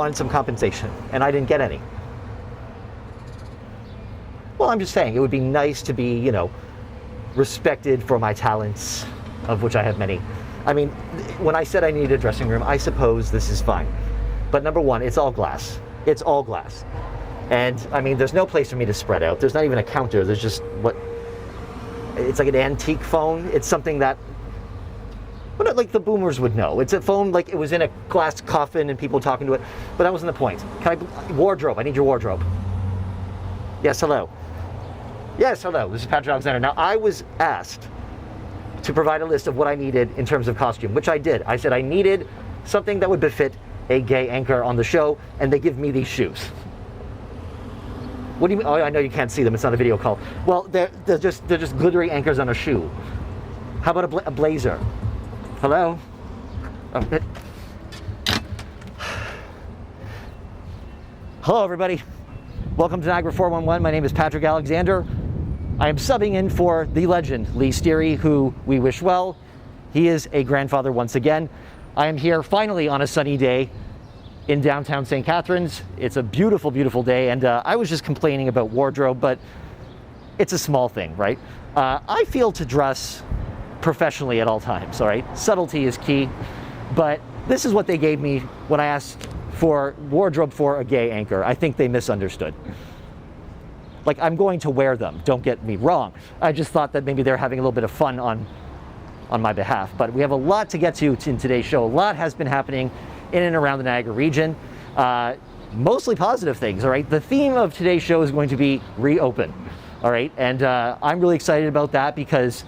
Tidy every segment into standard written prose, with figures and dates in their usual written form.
wanted some compensation, and I didn't get any. Well, I'm just saying, it would be nice to be, you know, respected for my talents, of which I have many. I mean, when I said I needed a dressing room, I suppose this is fine. But number one, it's all glass. It's all glass. And I mean, there's no place for me to spread out. There's not even a counter. There's just it's like an antique phone. It's something that, well, like the boomers would know. It's a phone like it was in a glass coffin and people talking to it. But that wasn't the point. Wardrobe, I need your wardrobe. Yes, hello. Yes, hello, this is Patrick Alexander. Now, I was asked to provide a list of what I needed in terms of costume, which I did. I said I needed something that would befit a gay anchor on the show, and they give me these shoes. What do you mean? Oh, I know you can't see them. It's not a video call. Well, they're just glittery anchors on a shoe. How about a blazer? Hello? Hello, everybody. Welcome to Niagara 411. My name is Patrick Alexander. I am subbing in for the legend, WeeStreem, who we wish well. He is a grandfather once again. I am here finally on a sunny day in downtown St. Catharines. It's a beautiful, beautiful day, and I was just complaining about wardrobe, but it's a small thing, right? I feel to dress professionally at all times, all right? Subtlety is key, but this is what they gave me when I asked for wardrobe for a gay anchor. I think they misunderstood. Like, I'm going to wear them, don't get me wrong. I just thought that maybe they're having a little bit of fun on my behalf. But we have a lot to get to in today's show. A lot has been happening in and around the Niagara region. Mostly positive things, all right? The theme of today's show is going to be reopen, all right? And I'm really excited about that because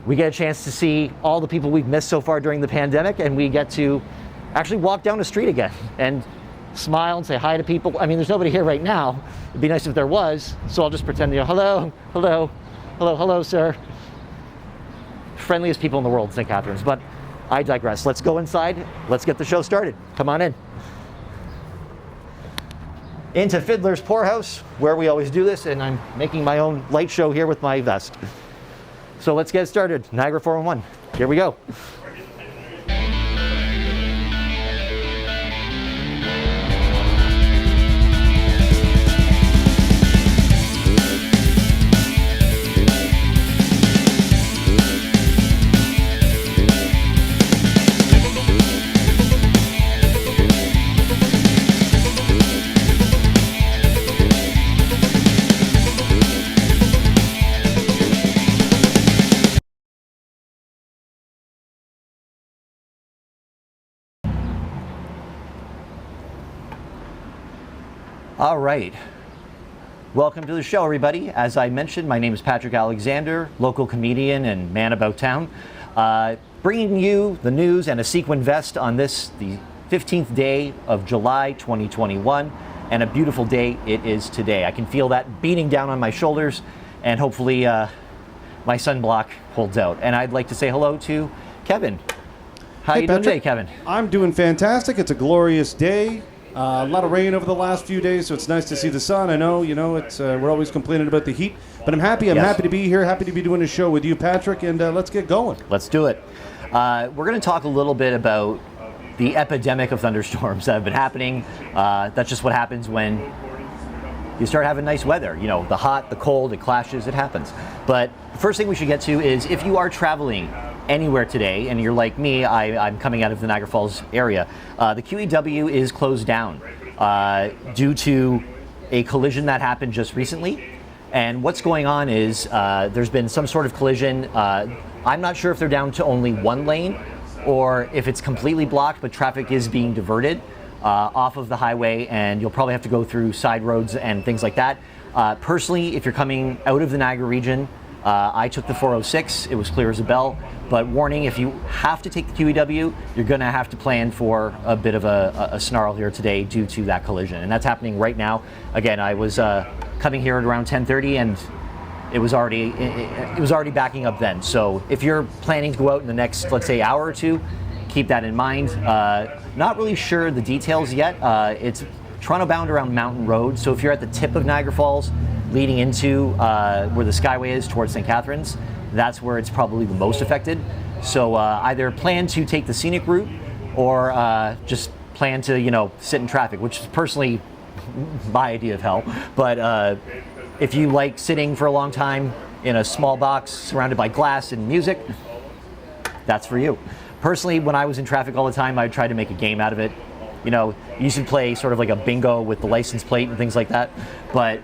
we get a chance to see all the people we've missed so far during the pandemic, and we get to actually walk down the street again and smile and say hi to people. I mean, there's nobody here right now. It'd be nice if there was, so I'll just pretend, you know, hello, hello, hello, hello, sir. Friendliest people in the world, St. Catharines, but I digress. Let's go inside. Let's get the show started. Come on in. Into Fiddler's Poorhouse, where we always do this, and I'm making my own light show here with my vest. So let's get started. Niagara 411. Here we go. All right. Welcome to the show, everybody. As I mentioned, my name is Patrick Alexander, local comedian and man about town, bringing you the news and a sequin vest on this, the 15th day of July 2021, and a beautiful day it is today. I can feel that beating down on my shoulders, and hopefully my sunblock holds out. And I'd like to say hello to Kevin. How you doing today, Kevin? I'm doing fantastic. It's a glorious day. A lot of rain over the last few days, so it's nice to see the sun. I know, it's we're always complaining about the heat, but I'm happy. I'm happy to be here. Happy to be doing a show with you, Patrick, and let's get going. Let's do it. We're going to talk a little bit about the epidemic of thunderstorms that have been happening. That's just what happens when you start having nice weather. You know, the hot, the cold, it clashes, it happens. But the first thing we should get to is if you are traveling anywhere today, and you're like me, I'm coming out of the Niagara Falls area, the QEW is closed down due to a collision that happened just recently. And what's going on is there's been some sort of collision. I'm not sure if they're down to only one lane or if it's completely blocked, but traffic is being diverted off of the highway, and you'll probably have to go through side roads and things like that. Personally, if you're coming out of the Niagara region, I took the 406. It was clear as a bell. But warning, if you have to take the QEW, you're going to have to plan for a bit of a snarl here today due to that collision. And that's happening right now. Again, I was coming here at around 10:30, and it was already backing up then. So if you're planning to go out in the next, let's say, hour or two, keep that in mind. Not really sure the details yet. It's Toronto bound around Mountain Road. So if you're at the tip of Niagara Falls, leading into where the Skyway is towards St. Catharines, that's where it's probably the most affected. So either plan to take the scenic route or just plan to, sit in traffic, which is personally my idea of hell. But if you like sitting for a long time in a small box surrounded by glass and music, that's for you. Personally, when I was in traffic all the time, I tried to make a game out of it. You used to play sort of like a bingo with the license plate and things like that. But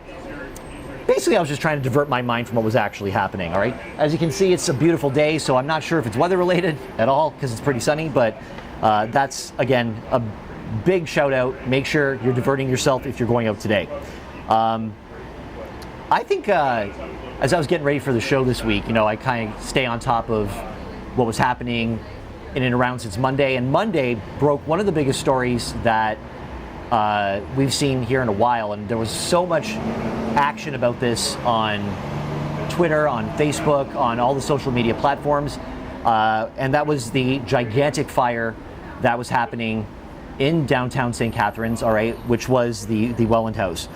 basically, I was just trying to divert my mind from what was actually happening, all right? As you can see, it's a beautiful day, so I'm not sure if it's weather-related at all, because it's pretty sunny, but that's, again, a big shout-out. Make sure you're diverting yourself if you're going out today. I think as I was getting ready for the show this week, I kind of stay on top of what was happening in and around since Monday, and Monday broke one of the biggest stories that we've seen here in a while, and there was so much action about this on Twitter, on Facebook, on all the social media platforms, and that was the gigantic fire that was happening in downtown St. Catharines, all right, which was the Welland house.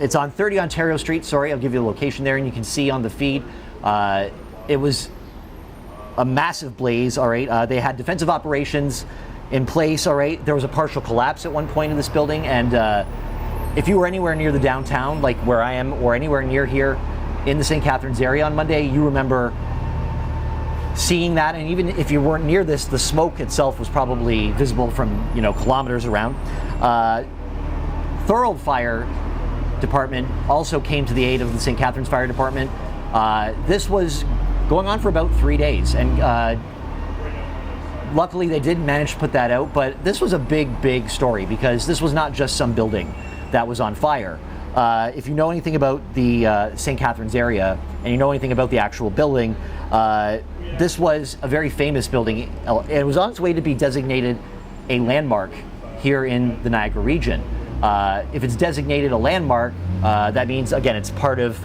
It's on 30 Ontario Street, sorry, I'll give you the location there, and you can see on the feed, it was a massive blaze, all right. They had defensive operations in place, all right. There was a partial collapse at one point in this building, and if you were anywhere near the downtown, like where I am, or anywhere near here in the St. Catharines area on Monday, you remember seeing that, and even if you weren't near this, the smoke itself was probably visible from, kilometers around. Thorold Fire Department also came to the aid of the St. Catharines Fire Department. This was going on for about 3 days, and luckily they did manage to put that out, but this was a big story because this was not just some building that was on fire. If you know anything about the St. Catharines area, and you know anything about the actual building, this was a very famous building. It was on its way to be designated a landmark here in the Niagara region. If it's designated a landmark, that means, again, it's part of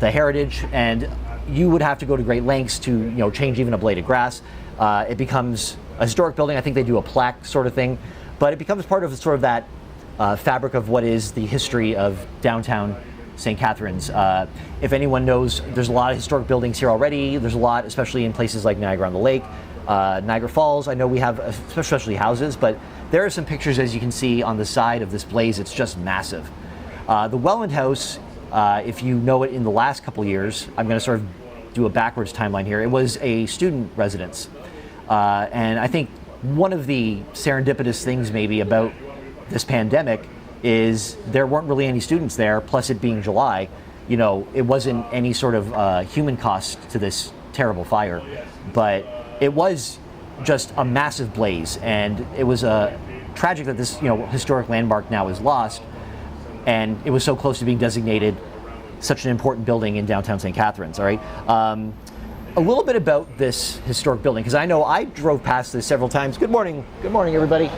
the heritage, and you would have to go to great lengths to change even a blade of grass. It becomes a historic building. I think they do a plaque sort of thing, but it becomes part of sort of that fabric of what is the history of downtown St. Catharines. If anyone knows, there's a lot of historic buildings here already. There's a lot, especially in places like Niagara-on-the-Lake, Niagara Falls. I know we have especially houses, but there are some pictures, as you can see on the side of this blaze. It's just massive. The Welland house, if you know it in the last couple years, I'm going to sort of do a backwards timeline here. It was a student residence. And I think one of the serendipitous things maybe about this pandemic is there weren't really any students there, plus it being July, it wasn't any sort of human cost to this terrible fire, but it was just a massive blaze, and it was tragic that this historic landmark now is lost, and it was so close to being designated such an important building in downtown St. Catharines, all right? A little bit about this historic building, because I know I drove past this several times. Good morning, everybody.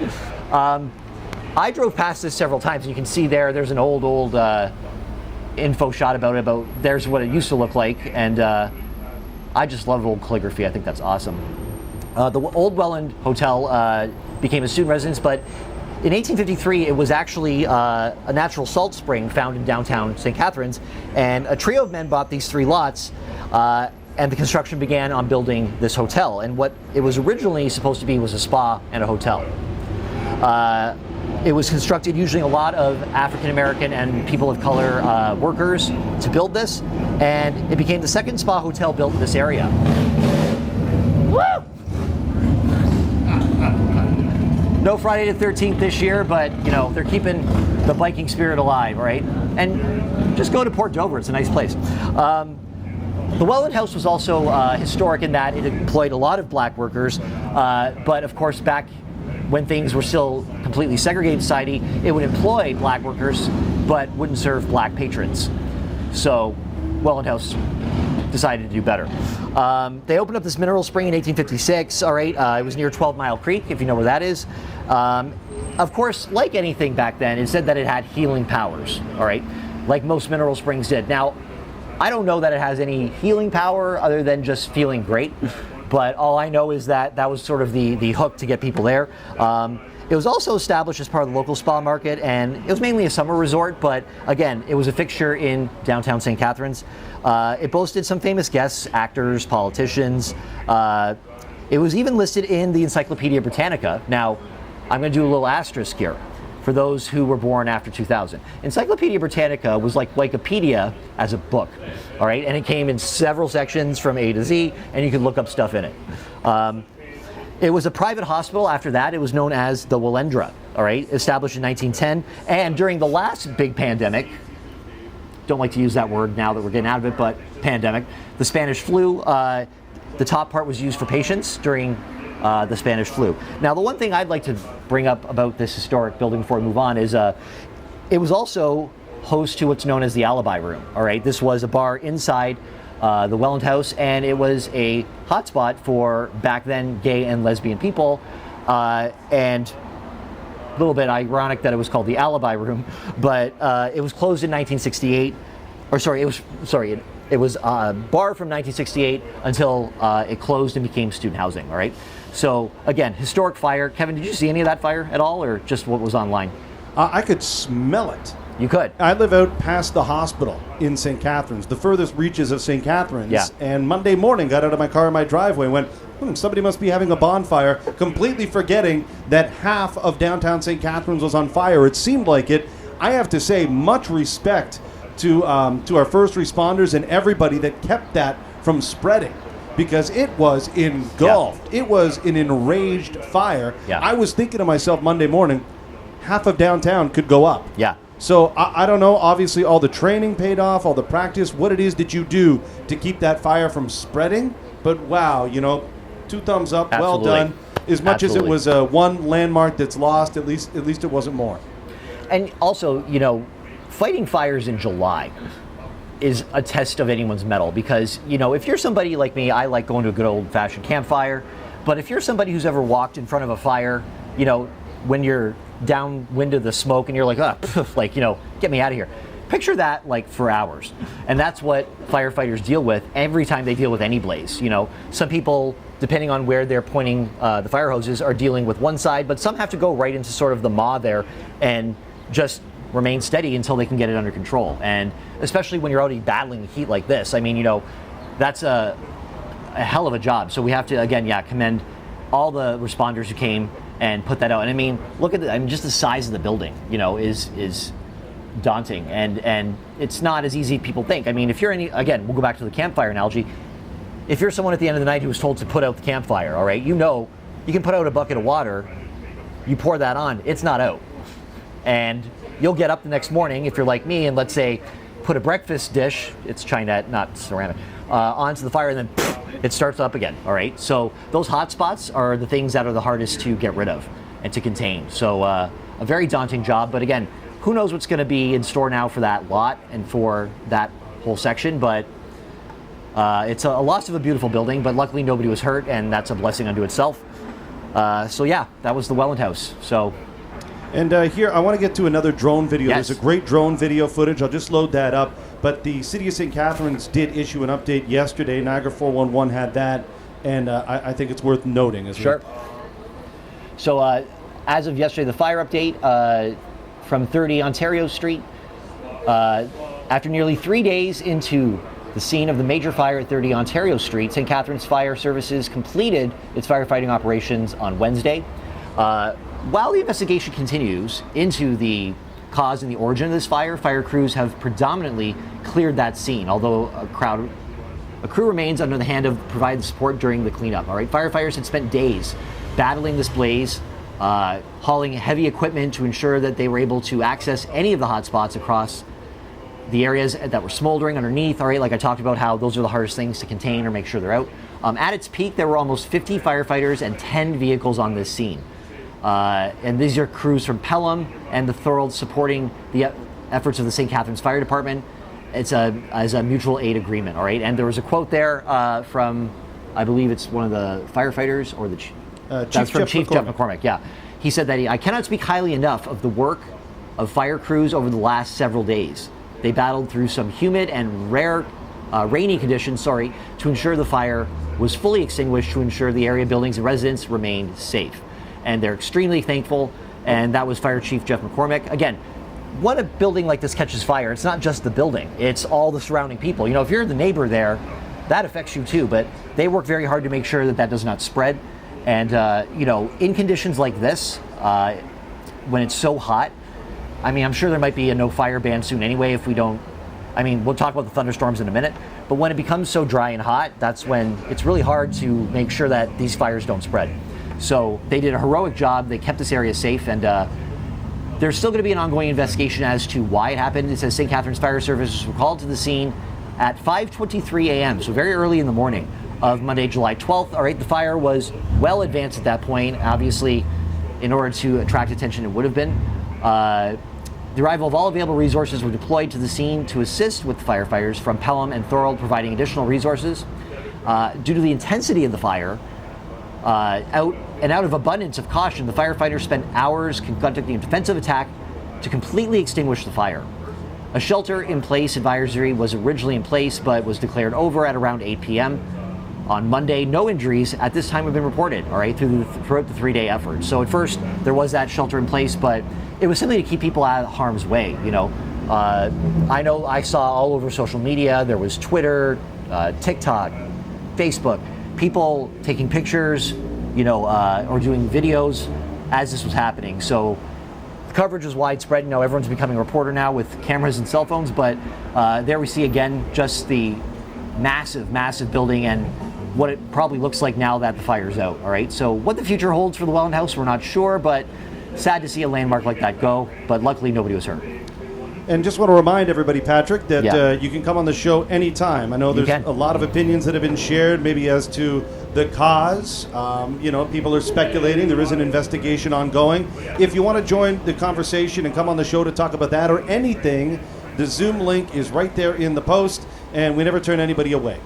I drove past this several times, and you can see there's an old info shot about there's what it used to look like, and I just love old calligraphy. I think that's awesome. The old Welland Hotel became a student residence, but in 1853 it was actually a natural salt spring found in downtown St. Catharines, and a trio of men bought these 3 lots, and the construction began on building this hotel. And what it was originally supposed to be was a spa and a hotel. It was constructed using a lot of African American and people of color workers to build this, and it became the second spa hotel built in this area. Woo! No Friday the 13th this year, but they're keeping the biking spirit alive, right? And just go to Port Dover; it's a nice place. The Welland House was also historic in that it employed a lot of black workers, but of course back when things were still completely segregated society, it would employ black workers but wouldn't serve black patrons. So Welland House decided to do better. They opened up this mineral spring in 1856, all right? It was near 12 Mile Creek, if you know where that is. Of course, like anything back then, it said that it had healing powers, all right? Like most mineral springs did. Now, I don't know that it has any healing power other than just feeling great, but all I know is that that was sort of the hook to get people there. It was also established as part of the local spa market, and it was mainly a summer resort, but again, it was a fixture in downtown St. Catharines. It boasted some famous guests, actors, politicians. It was even listed in the Encyclopedia Britannica. Now, I'm going to do a little asterisk here for those who were born after 2000. Encyclopedia Britannica was like Wikipedia as a book, all right? And it came in several sections from A to Z, and you could look up stuff in it. It was a private hospital after that. It was known as the Wellendra, all right? Established in 1910. And during the last big pandemic, don't like to use that word now that we're getting out of it, but pandemic, the Spanish flu, the top part was used for patients during the Spanish flu. Now, the one thing I'd like to bring up about this historic building before we move on is it was also host to what's known as the Alibi Room, all right? This was a bar inside the Welland House, and it was a hotspot for back then gay and lesbian people, and a little bit ironic that it was called the Alibi Room, but it was closed in 1968, or sorry, it was a bar from 1968 until it closed and became student housing, all right? So again, historic fire. Kevin, did you see any of that fire at all, or just what was online? I could smell it. You could. I live out past the hospital in St. Catharines, the furthest reaches of St. Catharines. Yeah. And Monday morning, got out of my car in my driveway and went, somebody must be having a bonfire, completely forgetting that half of downtown St. Catharines was on fire. It seemed like it. I have to say, much respect to our first responders and everybody that kept that from spreading, because it was engulfed. Yeah. It was an enraged fire. Yeah. I was thinking to myself Monday morning, half of downtown could go up. Yeah. So I don't know, obviously all the training paid off, all the practice, what it is that you do to keep that fire from spreading. But wow, 2 thumbs up, Absolutely. Well done. As much Absolutely. as it was one landmark that's lost, at least it wasn't more. And also, fighting fires in July is a test of anyone's mettle, because, if you're somebody like me, I like going to a good old-fashioned campfire. But if you're somebody who's ever walked in front of a fire, when you're downwind of the smoke and you're like, get me out of here. Picture that like for hours. And that's what firefighters deal with every time they deal with any blaze. Some people, depending on where they're pointing the fire hoses, are dealing with one side, but some have to go right into sort of the maw there and just remain steady until they can get it under control. And especially when you're already battling heat like this, that's a hell of a job. So we have to, again, commend all the responders who came and put that out. And look at just the size of the building, is daunting, and it's not as easy as people think. If you're again, we'll go back to the campfire analogy. If you're someone at the end of the night who was told to put out the campfire, all right, you can put out a bucket of water, you pour that on, it's not out. And you'll get up the next morning, if you're like me, and let's say put a breakfast dish, it's China, not ceramic, onto the fire, and then it starts up again, all right? So those hot spots are the things that are the hardest to get rid of and to contain. So a very daunting job, but again, who knows what's gonna be in store now for that lot and for that whole section, but it's a loss of a beautiful building, but luckily nobody was hurt, and that's a blessing unto itself. So yeah, that was the Welland House. So. And here, I want to get to another drone video. Yes. There's a great drone video footage. I'll just load that up. But the City of St. Catharines did issue an update yesterday. Niagara 411 had that, and I think it's worth noting as well. Sure. So as of yesterday, the fire update from 30 Ontario Street. After nearly 3 days into the scene of the major fire at 30 Ontario Street, St. Catharines Fire Services completed its firefighting operations on Wednesday. While the investigation continues into the cause and the origin of this fire, fire crews have predominantly cleared that scene, although a crew remains under the hand of providing support during the cleanup. All right, firefighters had spent days battling this blaze, hauling heavy equipment to ensure that they were able to access any of the hot spots across the areas that were smoldering underneath. All right, like I talked about, how those are the hardest things to contain or make sure they're out. At its peak, there were almost 50 firefighters and 10 vehicles on this scene. And these are crews from Pelham and the Thorold supporting the efforts of the St. Catharines Fire Department. It's as a mutual aid agreement, all right? And there was a quote there from, I believe it's one of the firefighters, or the Chief Jeff McCormick, yeah. He said that I cannot speak highly enough of the work of fire crews over the last several days. They battled through some humid and rainy conditions, to ensure the fire was fully extinguished, to ensure the area buildings and residents remained safe. And they're extremely thankful, and that was Fire Chief Jeff McCormick. Again, when a building like this catches fire, it's not just the building, it's all the surrounding people. If you're the neighbor there, that affects you too, but they work very hard to make sure that that does not spread. And, you know, in conditions like this, when it's so hot, I mean, I'm sure there might be a no fire ban soon anyway if we don't, I mean, we'll talk about the thunderstorms in a minute, but when it becomes so dry and hot, that's when it's really hard to make sure that these fires don't spread. So they did a heroic job. They kept this area safe, and there's still going to be an ongoing investigation as to why it happened. It says St. Catharines Fire Services were called to the scene at 5:23 a.m., so very early in the morning of Monday, July 12th. All right, the fire was well advanced at that point. Obviously, in order to attract attention, it would have been. The arrival of all available resources were deployed to the scene to assist with the firefighters from Pelham and Thorold, providing additional resources. Due to the intensity of the fire, out of abundance of caution, the firefighters spent hours conducting a defensive attack to completely extinguish the fire. A shelter-in-place advisory was originally in place, but was declared over at around 8 p.m. On Monday. No injuries at this time have been reported, all right, throughout the three-day effort. So at first, there was that shelter in place, but it was simply to keep people out of harm's way, you know. I know I saw all over social media, there was Twitter, TikTok, Facebook, people taking pictures, you know, or doing videos as this was happening. So the coverage was widespread. You know, everyone's becoming a reporter now with cameras and cell phones, but there we see again just the massive building and what it probably looks like now that the fire's out. All right, so what the future holds for the Welland House, we're not sure, but sad to see a landmark like that go, but luckily nobody was hurt. And just want to remind everybody, Patrick, that you can come on the show anytime. I know there's a lot of opinions that have been shared, maybe as to the cause. You know, people are speculating. There is an investigation ongoing. If you want to join the conversation and come on the show to talk about that or anything, the Zoom link is right there in the post, and we never turn anybody away.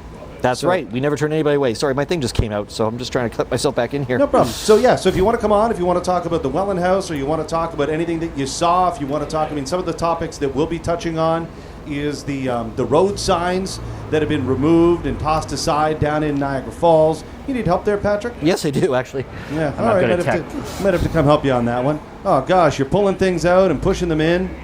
That's right. We never turn anybody away. Sorry, my thing just came out, so I'm just trying to clip myself back in here. No problem. So if you want to come on, if you want to talk about the Welland House, or you want to talk about anything that you saw, if you want to talk, I mean, some of the topics that we'll be touching on is the road signs that have been removed and tossed aside down in Niagara Falls. You need help there, Patrick? Yes, I do, actually. Yeah, all right. Might have to come help you on that one. Oh, gosh, you're pulling things out and pushing them in.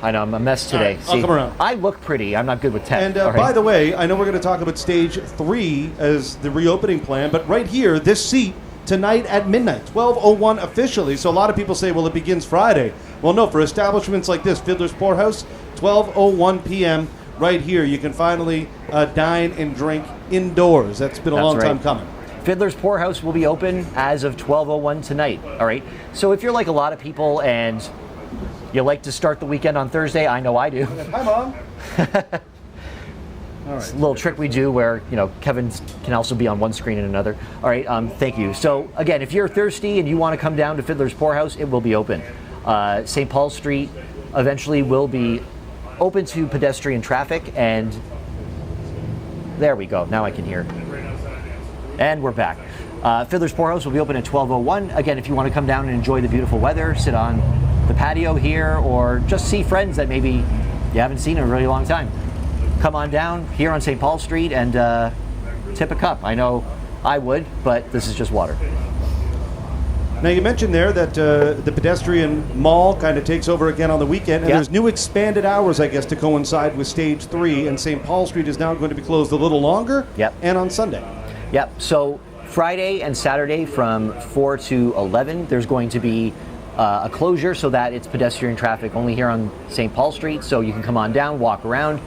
I know, I'm a mess today. Right, I'll come around. I look pretty. I'm not good with tech. And by the way, I know we're going to talk about Stage 3 as the reopening plan, but right here, this seat, tonight at midnight, 12:01 officially. So a lot of people say, well, it begins Friday. Well, no, for establishments like this, Fiddler's Poorhouse, 12:01 p.m. right here. You can finally dine and drink indoors. That's been a long time coming. Fiddler's Poorhouse will be open as of 12:01 tonight. All right. So if you're like a lot of people and you like to start the weekend on Thursday, I know I do. Hi, Mom. All right. It's a little trick we do where, you know, Kevin can also be on one screen and another. All right, thank you. So again, if you're thirsty and you want to come down to Fiddler's Poorhouse, it will be open. St. Paul Street eventually will be open to pedestrian traffic, and there we go. Now I can hear. And we're back. Fiddler's Poorhouse will be open at 12:01. Again, if you want to come down and enjoy the beautiful weather, sit on the patio here, or just see friends that maybe you haven't seen in a really long time, come on down here on St. Paul Street and tip a cup. I know I would, but this is just water. Now, you mentioned there that the pedestrian mall kind of takes over again on the weekend, and there's new expanded hours, I guess, to coincide with Stage 3, and St. Paul Street is now going to be closed a little longer, and on Sunday. Yep, so Friday and Saturday from 4 to 11, there's going to be a closure so that it's pedestrian traffic only here on St. Paul Street, so you can come on down, walk around.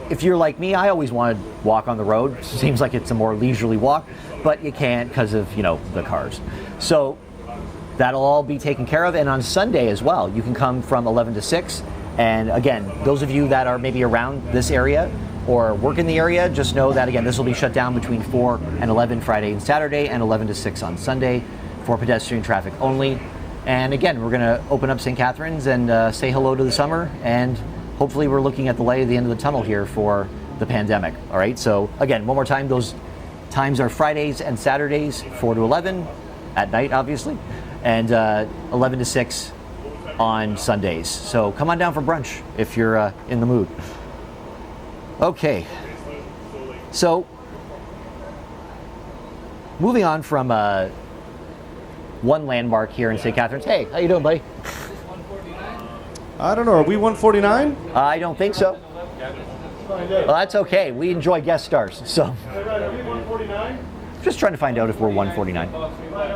If you're like me, I always want to walk on the road. It seems like it's a more leisurely walk, but you can't because of, you know, the cars. So that'll all be taken care of. And on Sunday as well, you can come from 11 to 6. And again, those of you that are maybe around this area or work in the area, just know that, again, this will be shut down between 4 and 11 Friday and Saturday, and 11 to 6 on Sunday for pedestrian traffic only. And again, we're going to open up St. Catharines and say hello to the summer, and hopefully we're looking at the light at the end of the tunnel here for the pandemic. All right, so again, one more time, those times are Fridays and Saturdays, 4 to 11 at night, obviously, and 11 to 6 on Sundays. So come on down for brunch if you're in the mood. Okay, so moving on from one landmark here in St. Catharines. Hey, how you doing, buddy? I don't know. Are we 149? I don't think so. Well, that's okay. We enjoy guest stars. So, Are we 149? just trying to find out if we're 149. Are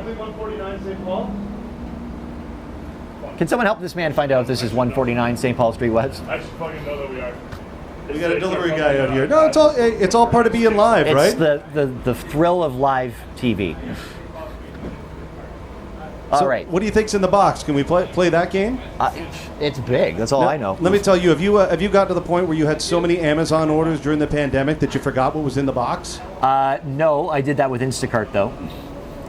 we 149 St. Paul? Can someone help this man find out if this is 149 St. Paul Street West? I should fucking know that we are. We got a delivery guy out here. No, it's all part of being live, It's right? the thrill of live TV. All So right. What do you think's in the box? Can we play that game? It's big. That's all I know. Let me tell you, have you got to the point where you had so many Amazon orders during the pandemic that you forgot what was in the box? No, I did that with Instacart though,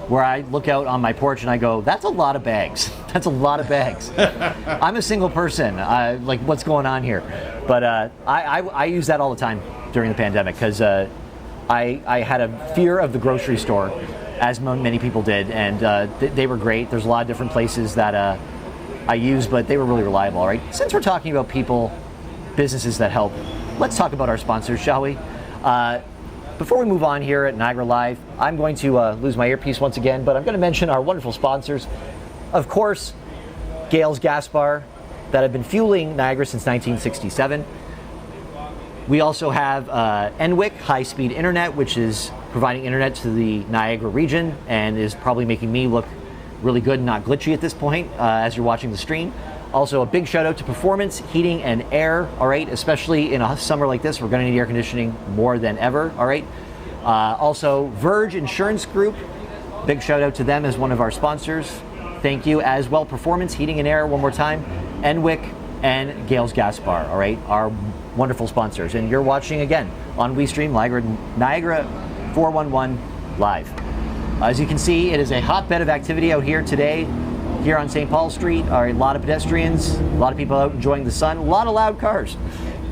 where I look out on my porch and I go, "That's a lot of bags. That's a lot of bags." I'm a single person. Like, what's going on here? But I use that all the time during the pandemic because I had a fear of the grocery store, as many people did, and they were great. There's a lot of different places that I use, but they were really reliable. All right. Since we're talking about people, businesses that help, let's talk about our sponsors, shall we? Before we move on here at Niagara Live, I'm going to lose my earpiece once again, but I'm going to mention our wonderful sponsors. Of course, Gale's Gas Bar, that have been fueling Niagara since 1967. We also have NWIC, high-speed internet, which is providing internet to the Niagara region and is probably making me look really good and not glitchy at this point as you're watching the stream. Also, a big shout out to Performance Heating and Air, all right? Especially in a summer like this, we're gonna need air conditioning more than ever, all right? Also, Verge Insurance Group, big shout out to them as one of our sponsors. Thank you. As well, Performance Heating and Air, one more time, NWIC and Gale's Gas Bar, all right? Our wonderful sponsors. And you're watching again on WeeStream, Niagara 411 Live. As you can see, it is a hotbed of activity out here today. Here on St. Paul Street are a lot of pedestrians, a lot of people out enjoying the sun, a lot of loud cars.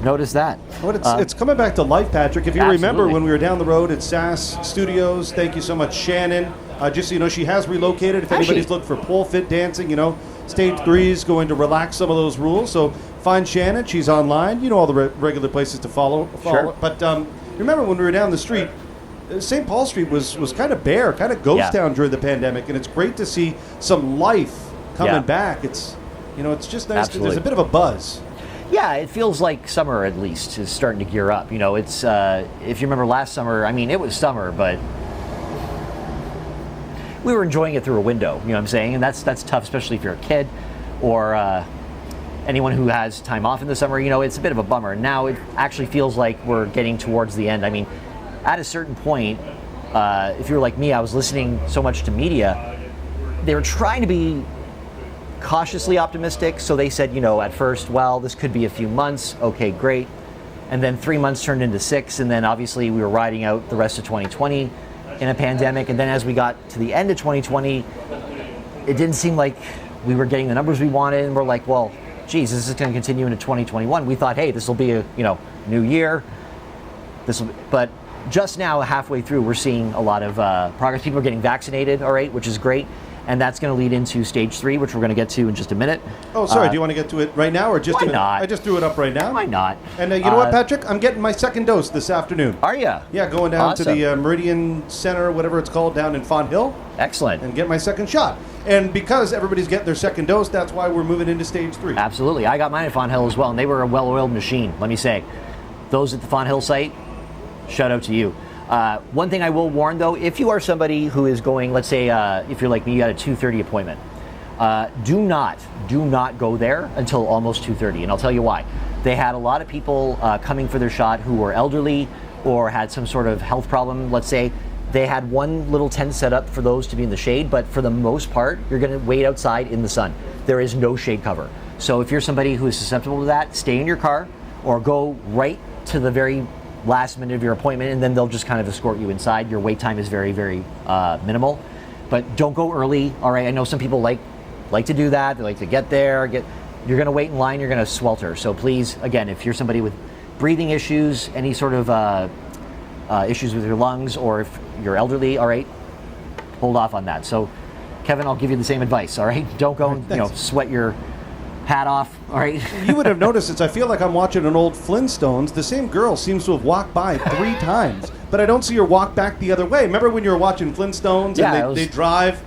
Notice that. It's coming back to life, Patrick. If you remember Absolutely. when we were down the road at SAS Studios, thank you so much, Shannon. Just so you know, she has relocated. If anybody's looking for pole fit dancing, Stage 3 is going to relax some of those rules. So find Shannon. She's online. You know all the regular places to follow. Sure. But remember when we were down the street, St. Paul Street was kind of bare, kind of ghost town during the pandemic, and it's great to see some life coming back. It's just nice. Absolutely. There's a bit of a buzz. Yeah, it feels like summer at least is starting to gear up. It's if you remember last summer, I mean, it was summer, but we were enjoying it through a window. You know what I'm saying? And that's tough, especially if you're a kid or anyone who has time off in the summer. It's a bit of a bummer. Now it actually feels like we're getting towards the end. I mean, at a certain point, if you're like me, I was listening so much to media. They were trying to be cautiously optimistic. So they said, at first, well, this could be a few months. Okay, great. And then 3 months turned into 6. And then obviously we were riding out the rest of 2020 in a pandemic. And then as we got to the end of 2020, it didn't seem like we were getting the numbers we wanted. And we're like, well, geez, this is going to continue into 2021. We thought, hey, this will be a new year. But just now, halfway through, we're seeing a lot of progress. People are getting vaccinated, all right, which is great. And that's going to lead into stage 3, which we're going to get to in just a minute. Oh, sorry. Do you want to get to it right now or just why not? I just threw it up right now. Why not? And you know what, Patrick? I'm getting my second dose this afternoon. Are you? Yeah, going down Awesome. to the Meridian Center, whatever it's called, down in Font Hill. Excellent. And get my second shot. And because everybody's getting their second dose, that's why we're moving into stage 3. Absolutely. I got mine at Font Hill as well, and they were a well-oiled machine, let me say. Those at the Font Hill site, shout out to you. One thing I will warn, though, if you are somebody who is going, let's say, if you're like me, you had a 2:30 appointment, do not go there until almost 2:30, and I'll tell you why. They had a lot of people coming for their shot who were elderly or had some sort of health problem, let's say. They had one little tent set up for those to be in the shade, but for the most part, you're going to wait outside in the sun. There is no shade cover. So if you're somebody who is susceptible to that, stay in your car or go right to the very last minute of your appointment, and then they'll just kind of escort you inside. Your wait time is very, very minimal, but don't go early. All right, I know some people like to do that. They like to get there. You're going to wait in line. You're going to swelter. So please, again, if you're somebody with breathing issues, any sort of issues with your lungs, or if you're elderly, all right, hold off on that. So, Kevin, I'll give you the same advice. All right, don't go and sweat your hat off, all right? You would have noticed this. I feel like I'm watching an old Flintstones. The same girl seems to have walked by 3 times, but I don't see her walk back the other way. Remember when you were watching Flintstones and they drive?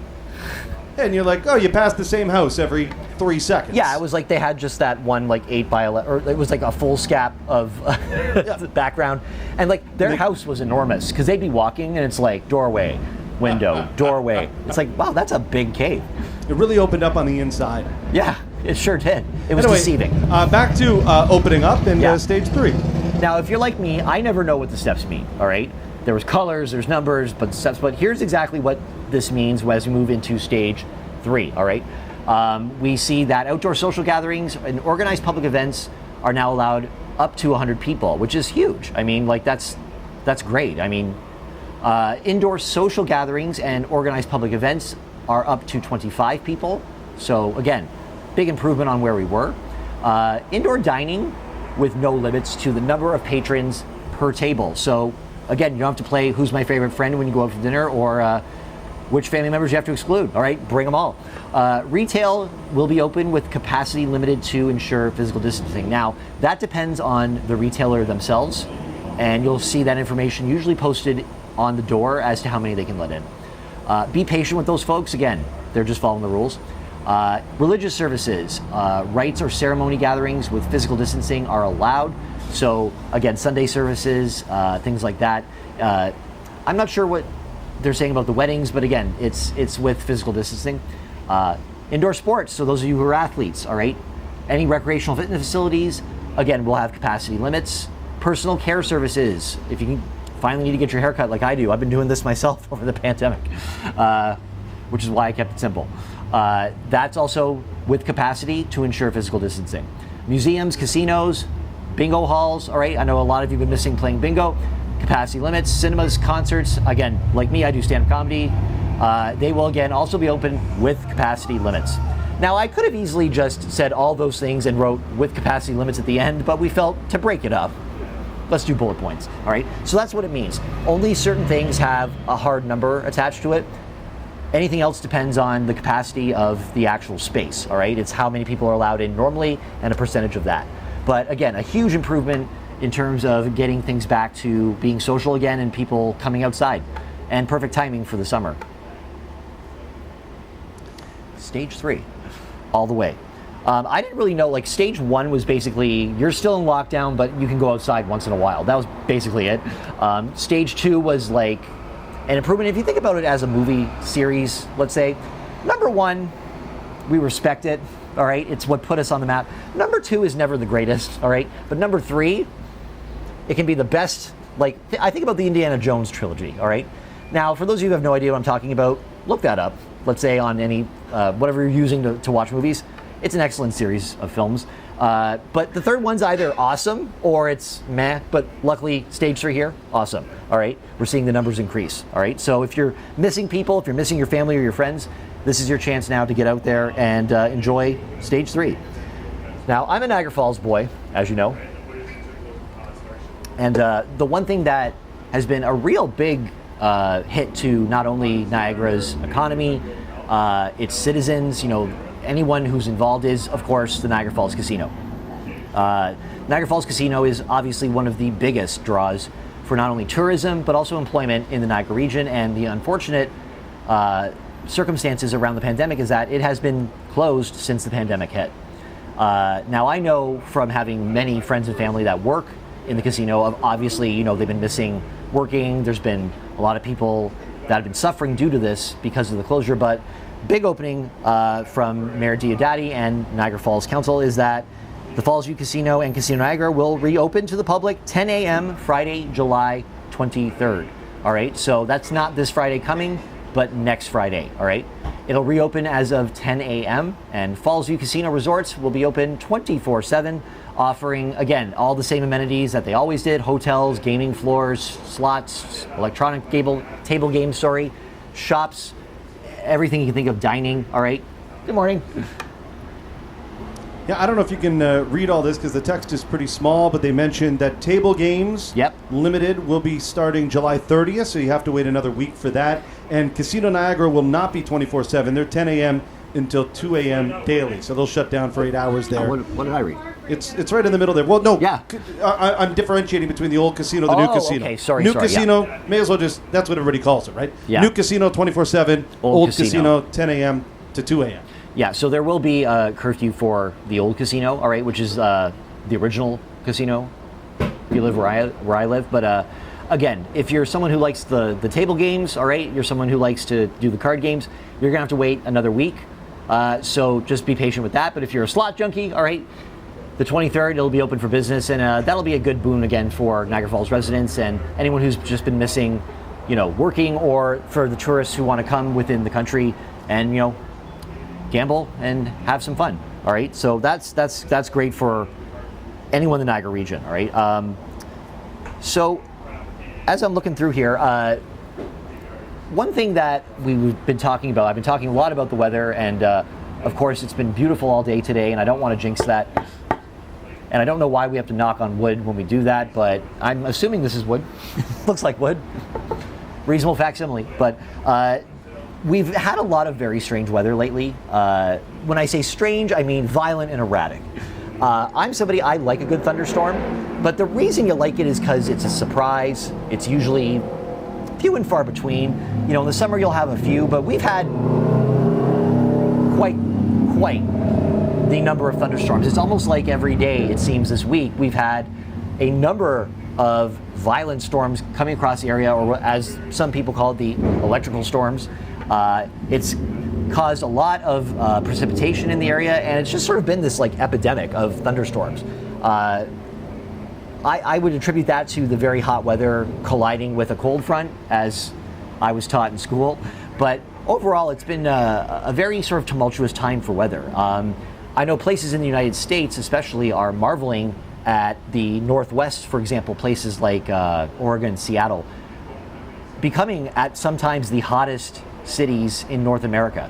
And you're like, oh, you pass the same house every 3 seconds. Yeah, it was like they had just that one like 8 by 11, or it was like a full scap of the background, and like their house was enormous because they'd be walking and it's like doorway, window, doorway. It's like, wow, that's a big cave. It really opened up on the inside. Yeah, it sure did. It was Anyway, deceiving. Back to opening up in stage 3. Now, if you're like me, I never know what the steps mean. All right, there was colors, there's numbers, but steps. But here's exactly what this means as we move into stage 3. All right, we see that outdoor social gatherings and organized public events are now allowed up to 100 people, which is huge. I mean, like that's great. I mean, indoor social gatherings and organized public events are up to 25 people. So again, big improvement on where we were. Indoor dining with no limits to the number of patrons per table. So again, you don't have to play who's my favorite friend when you go out for dinner, or which family members you have to exclude. All right, bring them all. Retail will be open with capacity limited to ensure physical distancing. Now, that depends on the retailer themselves, and you'll see that information usually posted on the door as to how many they can let in. Be patient with those folks. Again, they're just following the rules. Religious services, rites or ceremony gatherings with physical distancing are allowed. So again, Sunday services, things like that. I'm not sure what they're saying about the weddings, but again, it's with physical distancing. Indoor sports, so those of you who are athletes, all right? Any recreational fitness facilities, again, will have capacity limits. Personal care services, if you can finally need to get your hair cut like I do. I've been doing this myself over the pandemic, which is why I kept it simple. That's also with capacity to ensure physical distancing. Museums, casinos, bingo halls, all right? I know a lot of you have been missing playing bingo. Capacity limits, cinemas, concerts, again, like me, I do stand-up comedy. They will, again, also be open with capacity limits. Now, I could have easily just said all those things and wrote with capacity limits at the end, but we felt to break it up, let's do bullet points, all right? So that's what it means. Only certain things have a hard number attached to it. Anything else depends on the capacity of the actual space, all right? It's how many people are allowed in normally and a percentage of that. But again, a huge improvement in terms of getting things back to being social again and people coming outside, and perfect timing for the summer. Stage 3, all the way. I didn't really know, like stage 1 was basically, you're still in lockdown, but you can go outside once in a while. That was basically it. Stage 2 was like an improvement. If you think about it as a movie series, let's say, number 1, we respect it, all right? It's what put us on the map. Number 2 is never the greatest, all right? But number 3, it can be the best. Like, I think about the Indiana Jones trilogy, all right? Now, for those of you who have no idea what I'm talking about, look that up. Let's say on any, whatever you're using to watch movies. It's an excellent series of films. But the third one's either awesome or it's meh, but luckily stage 3 here, awesome, all right? We're seeing the numbers increase, all right? So if you're missing people, if you're missing your family or your friends, this is your chance now to get out there and enjoy stage 3. Now, I'm a Niagara Falls boy, as you know. And the one thing that has been a real big hit to not only Niagara's economy, its citizens, you know, anyone who's involved is, of course, the Niagara Falls Casino. Niagara Falls Casino is obviously one of the biggest draws for not only tourism, but also employment in the Niagara region. And the unfortunate circumstances around the pandemic is that it has been closed since the pandemic hit. Now, I know from having many friends and family that work in the casino, obviously, you know, they've been missing working. There's been a lot of people that have been suffering due to this because of the closure, but big opening from Mayor Diodati and Niagara Falls Council is that the Falls View Casino and Casino Niagara will reopen to the public 10 a.m. Friday, July 23rd. All right, so that's not this Friday coming, but next Friday. All right, it'll reopen as of 10 a.m. and Falls View Casino Resorts will be open 24/7, offering again all the same amenities that they always did: hotels, gaming floors, slots, electronic table games, shops. Everything you can think of, dining, all right? Good morning. Yeah, I don't know if you can read all this because the text is pretty small, but they mentioned that table games limited will be starting July 30th, so you have to wait another week for that. And Casino Niagara will not be 24/7. They're 10 a.m. until 2 a.m. daily, so they'll shut down for 8 hours there. What did I read? It's right in the middle there. Well, no. Yeah. I'm differentiating between the old casino, the new casino. Okay, sorry. New casino, may as well just, that's what everybody calls it, right? Yeah. New casino, 24/7. Old casino, 10 a.m. to 2 a.m. Yeah, so there will be a curfew for the old casino, all right, which is the original casino, if you live where I live. But again, if you're someone who likes the table games, all right, you're someone who likes to do the card games, you're going to have to wait another week. So just be patient with that. But if you're a slot junkie, all right, the 23rd, it'll be open for business, and that'll be a good boon again for Niagara Falls residents and anyone who's just been missing, working, or for the tourists who want to come within the country and, gamble and have some fun. All right, so that's great for anyone in the Niagara region. All right, so as I'm looking through here, one thing that we've been talking about, I've been talking a lot about the weather, and of course it's been beautiful all day today, and I don't want to jinx that. And I don't know why we have to knock on wood when we do that, but I'm assuming this is wood. Looks like wood. Reasonable facsimile. But we've had a lot of very strange weather lately. When I say strange, I mean violent and erratic. I'm somebody, I like a good thunderstorm, but the reason you like it is because it's a surprise. It's usually few and far between. In the summer you'll have a few, but we've had quite the number of thunderstorms. It's almost like every day, it seems, this week we've had a number of violent storms coming across the area, or as some people call it, the electrical storms. It's caused a lot of precipitation in the area, and it's just sort of been this like epidemic of thunderstorms. I would attribute that to the very hot weather colliding with a cold front, as I was taught in school. But overall, it's been a very sort of tumultuous time for weather. I know places in the United States especially are marveling at the Northwest, for example, places like Oregon, Seattle, becoming at sometimes the hottest cities in North America.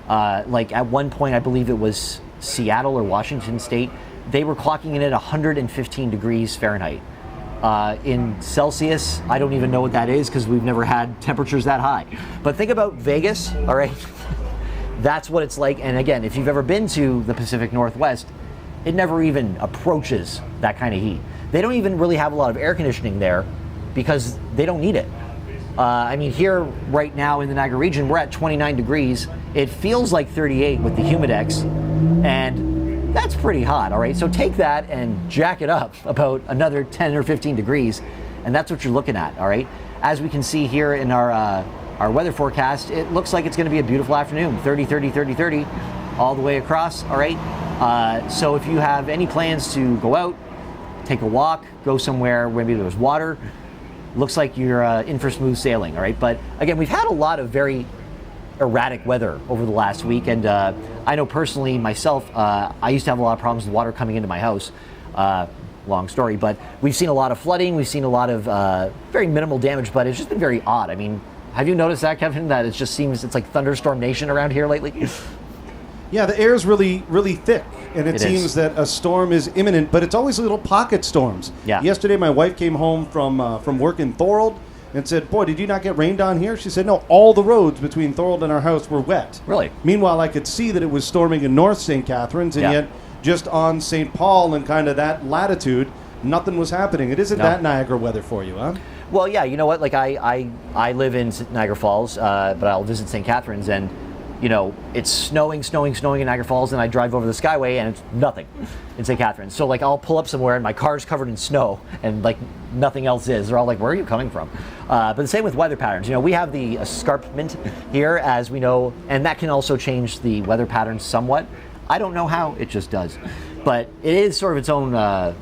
Like at one point, I believe it was Seattle or Washington State, they were clocking in at 115 degrees Fahrenheit. In Celsius, I don't even know what that is because we've never had temperatures that high. But think about Vegas, all right? That's what it's like. And again, if you've ever been to the Pacific Northwest, it never even approaches that kind of heat. They don't even really have a lot of air conditioning there because they don't need it. I mean, here right now in the Niagara region, we're at 29 degrees. It feels like 38 with the humidex, and that's pretty hot, all right? So take that and jack it up about another 10 or 15 degrees, and that's what you're looking at, all right? As we can see here in our weather forecast, it looks like it's going to be a beautiful afternoon, 30, 30, 30, 30, all the way across, all right? So if you have any plans to go out, take a walk, go somewhere where maybe there's water, looks like you're in for smooth sailing, all right? But again, we've had a lot of very erratic weather over the last week, and I know personally myself, I used to have a lot of problems with water coming into my house. Long story, but we've seen a lot of flooding, we've seen a lot of very minimal damage, but it's just been very odd. I mean, have you noticed that, Kevin, that it just seems it's like thunderstorm nation around here lately? Yeah, the air's really, really thick, and it seems that a storm is imminent, but it's always little pocket storms. Yeah. Yesterday, my wife came home from work in Thorold and said, "Boy, did you not get rained on here?" She said, "No, all the roads between Thorold and our house were wet." Really? Meanwhile, I could see that it was storming in North St. Catharines, and yet just on St. Paul and kind of that latitude, nothing was happening. It isn't that Niagara weather for you, huh? Well, yeah, you know what? Like I live in Niagara Falls, but I'll visit St. Catharines, and it's snowing in Niagara Falls, and I drive over the Skyway, and it's nothing in St. Catharines. So like I'll pull up somewhere, and my car's covered in snow, and like nothing else is. They're all like, "Where are you coming from?" But the same with weather patterns. We have the escarpment here, as we know, and that can also change the weather patterns somewhat. I don't know how, it just does. But it is sort of its own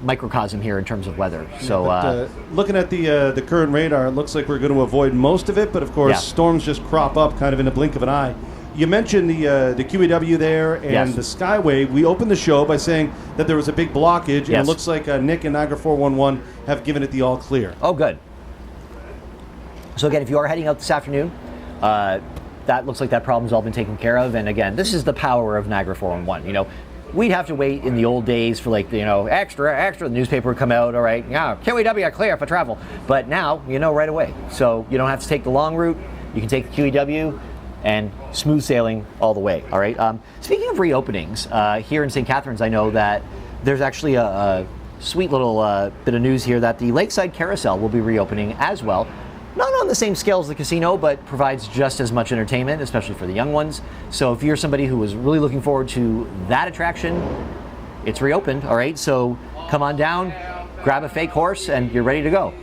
microcosm here in terms of weather. So, looking at the current radar, it looks like we're going to avoid most of it. But of course, storms just crop up kind of in a blink of an eye. You mentioned the QEW there and the Skyway. We opened the show by saying that there was a big blockage, and it looks like Nick and Niagara 411 have given it the all clear. Oh, good. So again, if you are heading out this afternoon, that looks like that problem's all been taken care of. And again, this is the power of Niagara 411. We'd have to wait in the old days for extra, the newspaper would come out, all right, QEW are clear for travel. But now, right away. So you don't have to take the long route. You can take the QEW and smooth sailing all the way, all right? Speaking of reopenings, here in St. Catharines, I know that there's actually a sweet little bit of news here that the Lakeside Carousel will be reopening as well. Not on on the same scale as the casino, but provides just as much entertainment, especially for the young ones. So if you're somebody who was really looking forward to that attraction, it's reopened, all right? So come on down, grab a fake horse, and you're ready to go.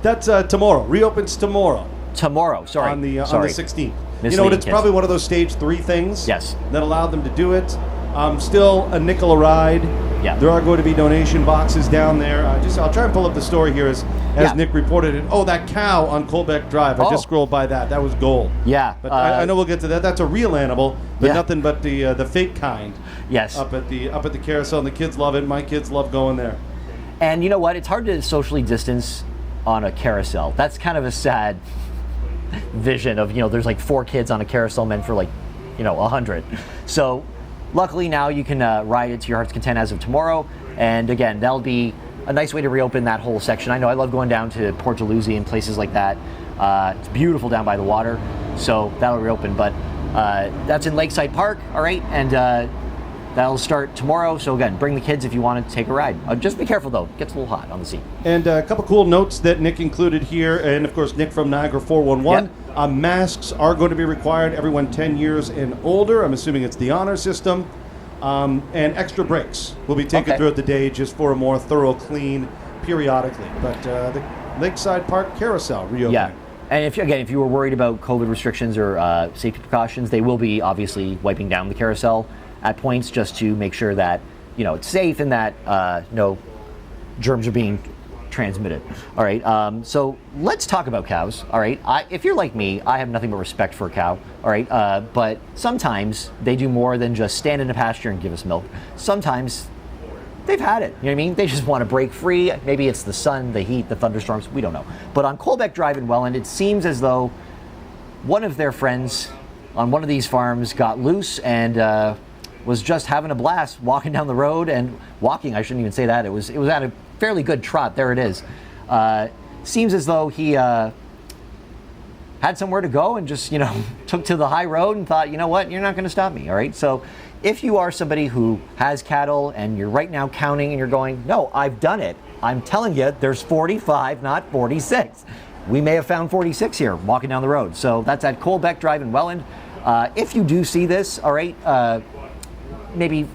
That's tomorrow. Reopens tomorrow. Tomorrow, sorry. On the 16th. You know what? Misleading It's kids. probably one of those stage 3 things. Yes. That allowed them to do it. Still a nickel a ride. Yeah. There are going to be donation boxes down there. I'll try and pull up the story here as Yeah. Nick reported it. Oh, that cow on Colbeck Drive. I Oh. just scrolled by that. That was gold. Yeah. But I know we'll get to that. That's a real animal, but Yeah. nothing but the fake kind. Yes. Up at the carousel, and the kids love it. My kids love going there. And you know what? It's hard to socially distance on a carousel. That's kind of a sad vision of, there's like 4 kids on a carousel meant for 100. So luckily now you can ride it to your heart's content as of tomorrow. And again, that'll be a nice way to reopen that whole section. I know I love going down to Port Dalhousie and places like that. It's beautiful down by the water, so that'll reopen. But that's in Lakeside Park, all right? And that'll start tomorrow. So again, bring the kids if you want to take a ride. Just be careful though, it gets a little hot on the sea. And a couple cool notes that Nick included here, and of course Nick from Niagara 411. Yep. Masks are going to be required, everyone 10 years and older. I'm assuming it's the honor system. And extra breaks will be taken Okay. throughout the day just for a more thorough clean periodically. But the Lakeside Park Carousel reopening. Yeah. And if you were worried about COVID restrictions or safety precautions, they will be obviously wiping down the carousel at points just to make sure that it's safe and that no germs are being transmitted. All right. So let's talk about cows. All right. If you're like me, I have nothing but respect for a cow. All right. But sometimes they do more than just stand in a pasture and give us milk. Sometimes they've had it. You know what I mean? They just want to break free. Maybe it's the sun, the heat, the thunderstorms. We don't know. But on Colbeck Drive in Welland, it seems as though one of their friends on one of these farms got loose and was just having a blast walking down the road and walking. I shouldn't even say that. It was at a fairly good trot. There it is. Seems as though he had somewhere to go and just took to the high road and thought, you know what, you're not going to stop me. All right. So if you are somebody who has cattle and you're right now counting and you're going, no, I've done it. I'm telling you, there's 45, not 46. We may have found 46 here walking down the road. So that's at Colbeck Drive in Welland. If you do see this, all right, maybe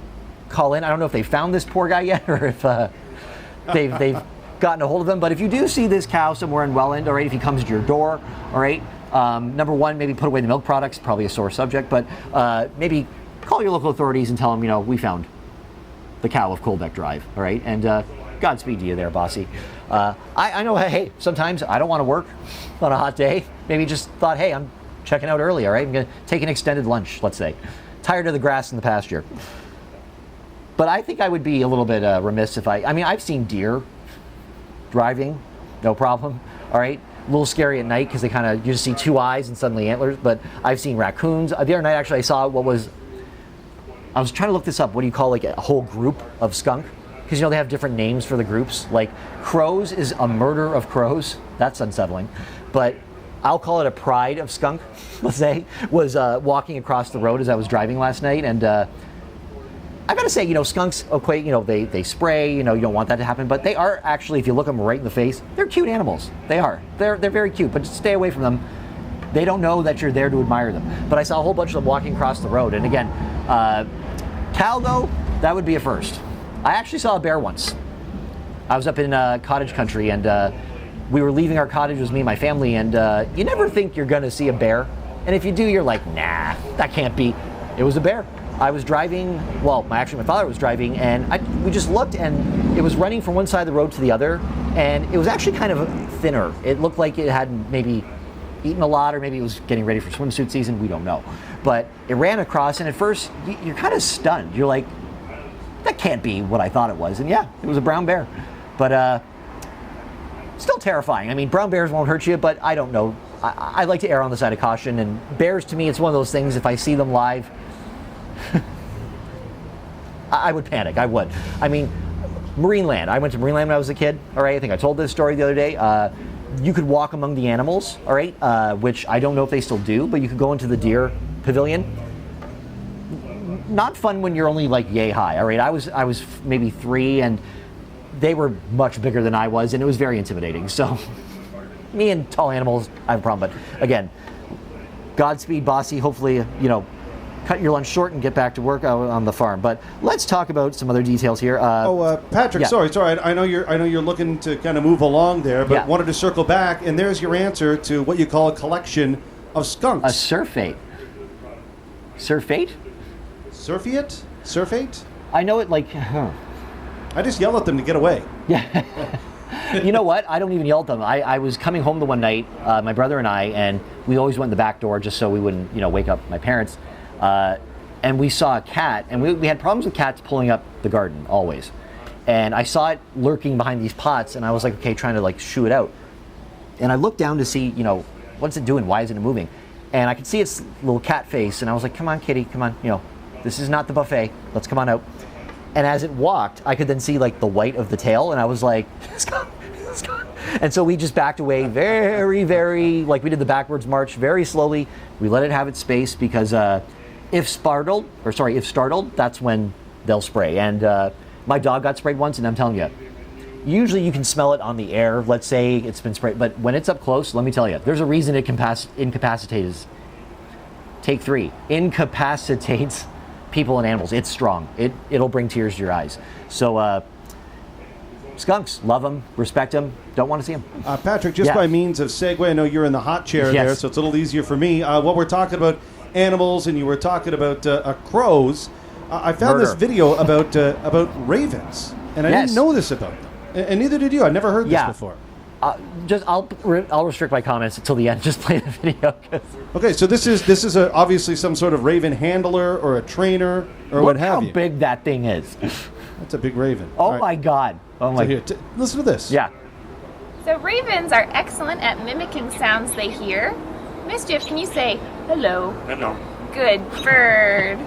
call in. I don't know if they found this poor guy yet or if they've gotten a hold of him. But if you do see this cow somewhere in Welland, all right, if he comes to your door, all right, number one, maybe put away the milk products, probably a sore subject, but maybe call your local authorities and tell them, we found the cow of Colbeck Drive, all right? And Godspeed to you there, bossy. I know, hey, sometimes I don't want to work on a hot day. Maybe just thought, hey, I'm checking out early, all right? I'm going to take an extended lunch, let's say. Tired of the grass in the pasture. But I think I would be a little bit remiss if I've seen deer driving, no problem, all right? A little scary at night because you just see 2 eyes and suddenly antlers, but I've seen raccoons. The other night, actually, I saw I was trying to look this up. What do you call a whole group of skunk? Because they have different names for the groups. Like crows is a murder of crows. That's unsettling. But I'll call it a pride of skunk, let's say, was walking across the road as I was driving last night. And I gotta say, skunks equate, they spray, you don't want that to happen. But they are actually, if you look them right in the face, they're cute animals. They are. They're very cute, but just stay away from them. They don't know that you're there to admire them. But I saw a whole bunch of them walking across the road. And again, cow though, that would be a first. I actually saw a bear once. I was up in cottage country and we were leaving our cottage, it was me and my family, and you never think you're gonna see a bear. And if you do, you're like, nah, that can't be. It was a bear. I was driving, my father was driving, and we just looked and it was running from one side of the road to the other, and it was actually kind of thinner. It looked like it had maybe eaten a lot, or maybe it was getting ready for swimsuit season, we don't know. But it ran across, and at first, you're kind of stunned. You're like, that can't be what I thought it was. And yeah, it was a brown bear. But still terrifying. Brown bears won't hurt you, but I don't know. I like to err on the side of caution, and bears, to me, it's one of those things, if I see them live, I would panic. I would. Marineland. I went to Marineland when I was a kid. All right, I think I told this story the other day. You could walk among the animals, all right, which I don't know if they still do, but you could go into the deer pavilion. Not fun when you're only yay high, all right? I was maybe 3, and they were much bigger than I was, and it was very intimidating. So me and tall animals, I have a problem. But again, Godspeed, Bossy. Hopefully, cut your lunch short and get back to work on the farm. But let's talk about some other details here. Patrick, yeah. sorry. I know you're looking to kind of move along there, but wanted to circle back. And there's your answer to what you call a collection of skunks. A surfeit. Surfeit? Surfeit? Surfeit? I know it like. I just yell at them to get away. Yeah. You know what? I don't even yell at them. I was coming home the one night, my brother and I, and we always went in the back door just so we wouldn't, wake up my parents. And we saw a cat, and we had problems with cats pulling up the garden, always. And I saw it lurking behind these pots, and I was like, okay, trying to like shoo it out. And I looked down to see, what's it doing? Why isn't it moving? And I could see its little cat face, and I was like, come on, kitty, come on, this is not the buffet. Let's come on out. And as it walked, I could then see like the white of the tail, and I was like, it's gone. And so we just backed away very, very, like we did the backwards march very slowly. We let it have its space because if startled, that's when they'll spray. And my dog got sprayed once, and I'm telling you, usually you can smell it on the air. Let's say it's been sprayed, but when it's up close, let me tell you, there's a reason it incapacitates. Take 3. Incapacitates people and animals. It's strong. It'll bring tears to your eyes. So skunks, love them, respect them, don't want to see them. Patrick, just by means of segue, I know you're in the hot chair there, so it's a little easier for me. What we're talking about animals, and you were talking about crows. I found this video about ravens, and I didn't know this about them, and neither did you. I never heard this before. I'll restrict my comments until the end. Just play the video. Okay, so this is obviously some sort of raven handler or a trainer or what have you. Look how big that thing is. That's a big raven. Oh my God. Oh my. So here, listen to this. Yeah. So ravens are excellent at mimicking sounds they hear. Mischief, can you say hello? Hello. Good bird.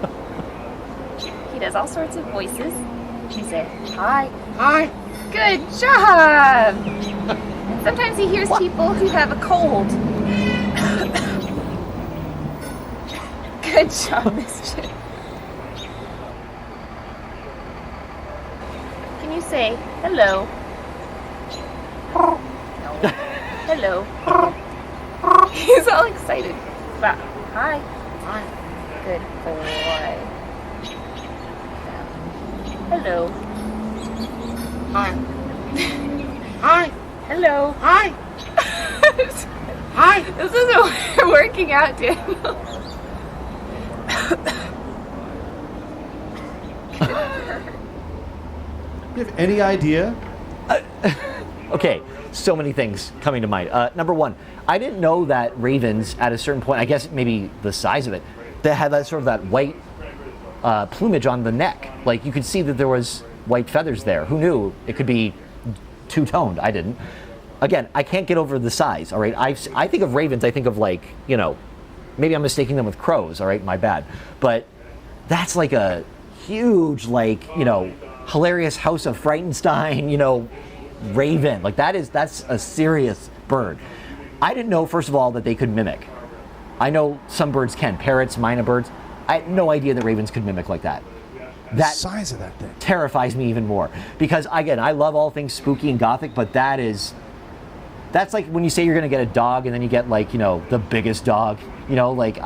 He does all sorts of voices. Can you say hi? Hi. Good job. Sometimes he hears people who have a cold. Good job, Mischief. Can you say hello? No. Hello. He's all excited. Wow. Hi. Hi. Good boy. Hello. Hi. Hi. Hello. Hi. Hi. This isn't working out, Daniel. Do you have any idea? Okay, so many things coming to mind. Number one, I didn't know that ravens at a certain point, I guess maybe the size of it, they had that sort of that white plumage on the neck. Like you could see that there was white feathers there. Who knew it could be two-toned? I didn't. Again, I can't get over the size, all right? I think of ravens, I think of like, maybe I'm mistaking them with crows, all right? My bad. But that's like a huge, like, hilarious House of Frightenstein, raven. Like that's a serious bird. I didn't know, first of all, that they could mimic. I know some birds can, parrots, myna birds. I had no idea that ravens could mimic like that. The size of that thing terrifies me even more because, again, I love all things spooky and gothic, but that's like when you say you're going to get a dog and then you get like, the biggest dog, like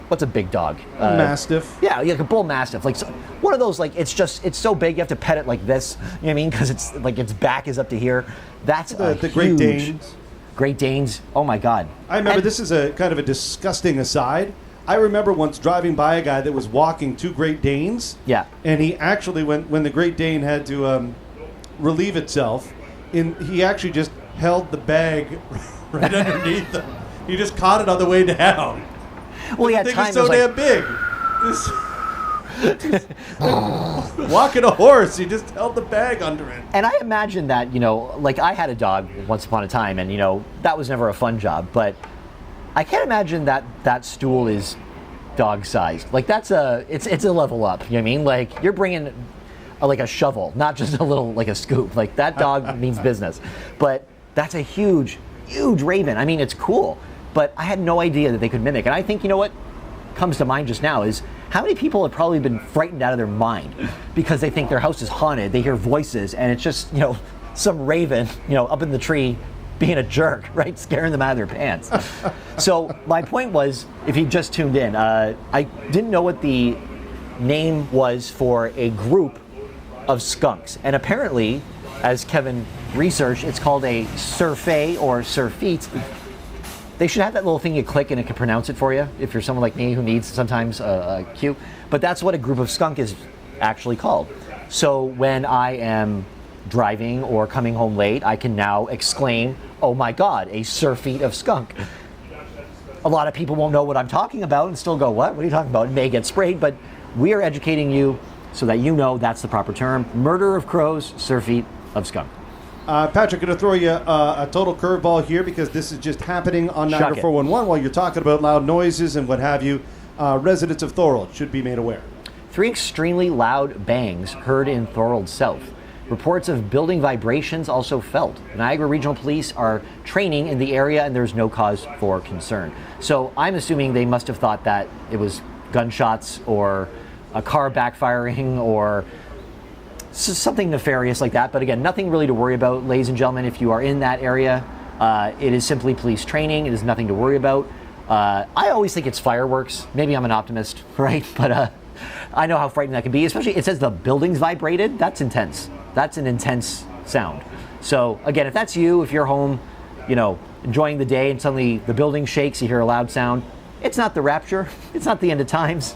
what's a big dog? Mastiff. Yeah, like a bull mastiff. Like one of those, like it's so big you have to pet it like this. You know what I mean? Because it's like its back is up to here. That's the Great Danes. Great Danes. Oh my God. I remember this is a kind of a disgusting aside. I remember once driving by a guy that was walking 2 Great Danes. Yeah. And he actually, when the Great Dane had to relieve itself, he actually just held the bag right underneath him. He just caught it on the way down. Well, yeah, the thing time was so damn big. Walking a horse, he just held the bag under it. And I imagine that, like I had a dog once upon a time, and that was never a fun job. But I can't imagine that stool is dog-sized. Like it's a level up. You know what I mean? Like you're bringing like a shovel, not just a little like a scoop. Like that dog means business. But that's a huge, huge raven. I mean, it's cool. But I had no idea that they could mimic. And I think, what comes to mind just now is how many people have probably been frightened out of their mind because they think their house is haunted. They hear voices, and it's just, some raven, up in the tree being a jerk, right? Scaring them out of their pants. So my point was, if you just tuned in, I didn't know what the name was for a group of skunks. And apparently, as Kevin researched, it's called a surfet or surfete. They should have that little thing you click and it can pronounce it for you if you're someone like me who needs sometimes a cue. But that's what a group of skunk is actually called. So when I am driving or coming home late, I can now exclaim, oh my God, a surfete of skunk. A lot of people won't know what I'm talking about and still go, what? What are you talking about? And may get sprayed, but we are educating you so that you know that's the proper term. Murder of crows, surfete of skunk. Patrick, going to throw you a total curveball here because this is just happening on Niagara 411 while you're talking about loud noises and what have you. Residents of Thorold should be made aware. 3 extremely loud bangs heard in Thorold South. Reports of building vibrations also felt. Niagara Regional Police are training in the area and there's no cause for concern. So I'm assuming they must have thought that it was gunshots or a car backfiring or something nefarious like that. But again, nothing really to worry about, ladies and gentlemen. If you are in that area, it is simply police training. It is nothing to worry about. I always think it's fireworks. Maybe I'm an optimist, right? But I know how frightening that can be, especially it says the buildings vibrated. That's intense. That's an intense sound. So again, if that's you, if you're home, enjoying the day and suddenly the building shakes, you hear a loud sound, it's not the rapture. It's not the end of times.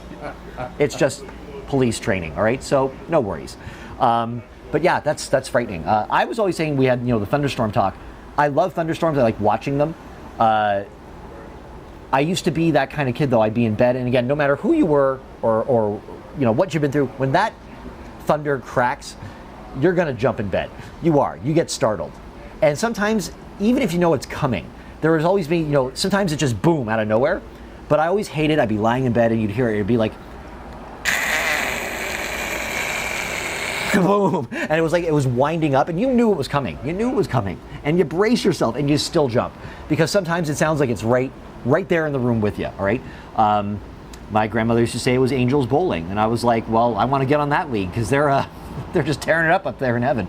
It's just police training, all right? So no worries. But yeah, that's frightening. I was always saying we had, the thunderstorm talk. I love thunderstorms. I like watching them. I used to be that kind of kid, though. I'd be in bed, and again, no matter who you were or what you've been through, when that thunder cracks, you're gonna jump in bed. You get startled. And sometimes, even if you know it's coming, there has always been, sometimes it just boom out of nowhere. But I always hated, I'd be lying in bed and you'd hear it, it'd be like, boom, and it was like it was winding up, and you knew it was coming. And you brace yourself, and you still jump because sometimes it sounds like it's right there in the room with you. All right. My grandmother used to say it was angels bowling, and I was like, well, I want to get on that league because they're just tearing it up there in heaven.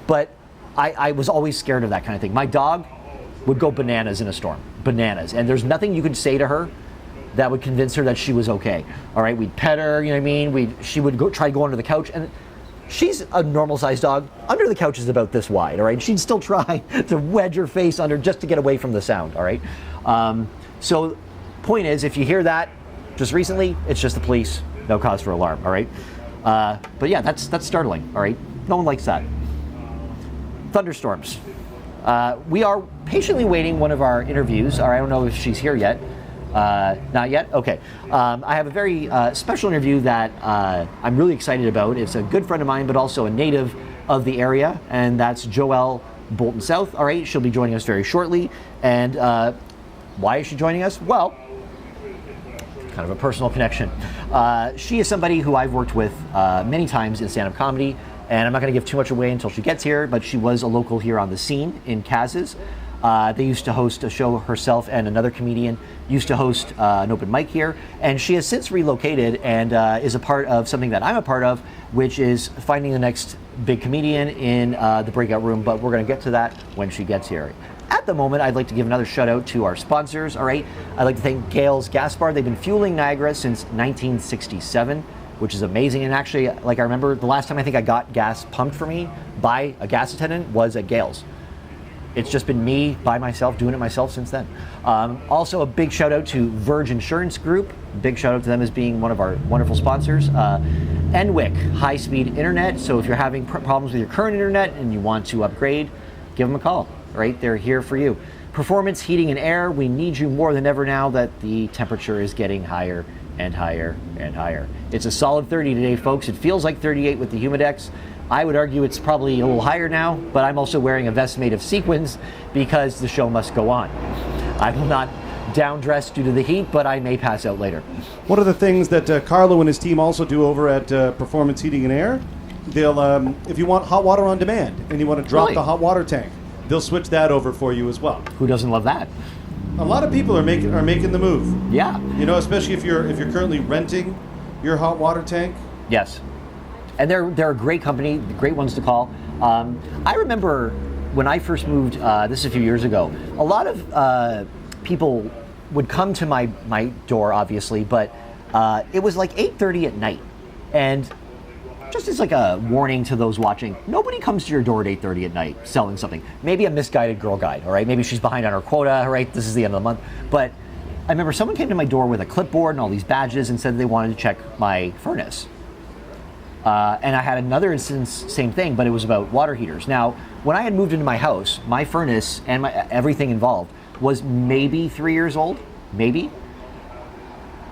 But I was always scared of that kind of thing. My dog would go bananas in a storm, bananas, and there's nothing you could say to her that would convince her that she was okay. All right, we'd pet her, you know what I mean? She would try to go under the couch, and she's a normal-sized dog. Under the couch is about this wide, all right? She'd still try to wedge her face under just to get away from the sound, all right? So point is, if you hear that just recently, it's just the police, no cause for alarm, all right? But yeah, that's startling, all right? No one likes that. Thunderstorms. We are patiently waiting one of our interviews, or I don't know if she's here yet. Not yet? Okay. I have a very special interview that I'm really excited about. It's a good friend of mine, but also a native of the area, and that's Joelle Bolton South. All right, she'll be joining us very shortly. And why is she joining us? Well, kind of a personal connection. She is somebody who I've worked with many times in stand-up comedy, and I'm not going to give too much away until she gets here, but she was a local here on the scene in Kaz's. They used to host a show, herself and another comedian used to host an open mic here, and she has since relocated and is a part of something that I'm a part of, which is finding the next big comedian in the Breakout room, but we're going to get to that when she gets here. At the moment, I'd like to give another shout out to our sponsors, all right? I'd like to thank Gale's Gas Bar. They've been fueling Niagara since 1967, which is amazing. And actually, like I remember, the last time I think I got gas pumped for me by a gas attendant was at Gale's. It's just been me by myself doing it myself since then. Also a big shout out to Verge Insurance Group. Big shout out to them as being one of our wonderful sponsors. NWIC, high-speed internet. So if you're having problems with your current internet and you want to upgrade, give them a call, right? They're here for you. Performance Heating and Air. We need you more than ever now that the temperature is getting higher and higher and higher. It's a solid 30 today, folks. It feels like 38 with the Humidex. I would argue it's probably a little higher now, but I'm also wearing a vest made of sequins because the show must go on. I will not down dress due to the heat, but I may pass out later. One of the things that Carlo and his team also do over at Performance Heating and Air, they'll, if you want hot water on demand and you want to drop the hot water tank, they'll switch that over for you as well. Who doesn't love that? A lot of people are making the move. Yeah. You know, especially if you're currently renting your hot water tank. Yes. And they're a great company, great ones to call. I remember when I first moved, this is a few years ago, a lot of people would come to my door, obviously, but it was like 8:30 at night. And just as like a warning to those watching, nobody comes to your door at 8:30 at night selling something. Maybe a misguided girl guide, all right? Maybe she's behind on her quota, all right? This is the end of the month. But I remember someone came to my door with a clipboard and all these badges and said they wanted to check my furnace. And I had another instance, same thing, but it was about water heaters. Now, when I had moved into my house, my furnace and everything involved was maybe 3 years old, maybe.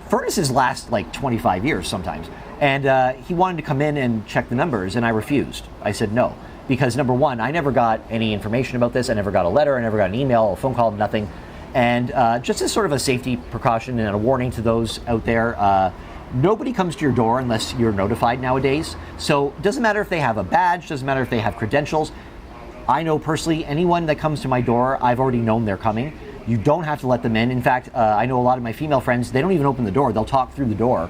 Furnaces last like 25 years sometimes. And he wanted to come in and check the numbers, and I refused. I said no, because number one, I never got any information about this. I never got a letter, I never got an email, a phone call, nothing. And just as sort of a safety precaution and a warning to those out there, nobody comes to your door unless you're notified nowadays. So it doesn't matter if they have a badge, doesn't matter if they have credentials. I know personally, anyone that comes to my door, I've already known they're coming. You don't have to let them in. In fact, I know a lot of my female friends, they don't even open the door. They'll talk through the door,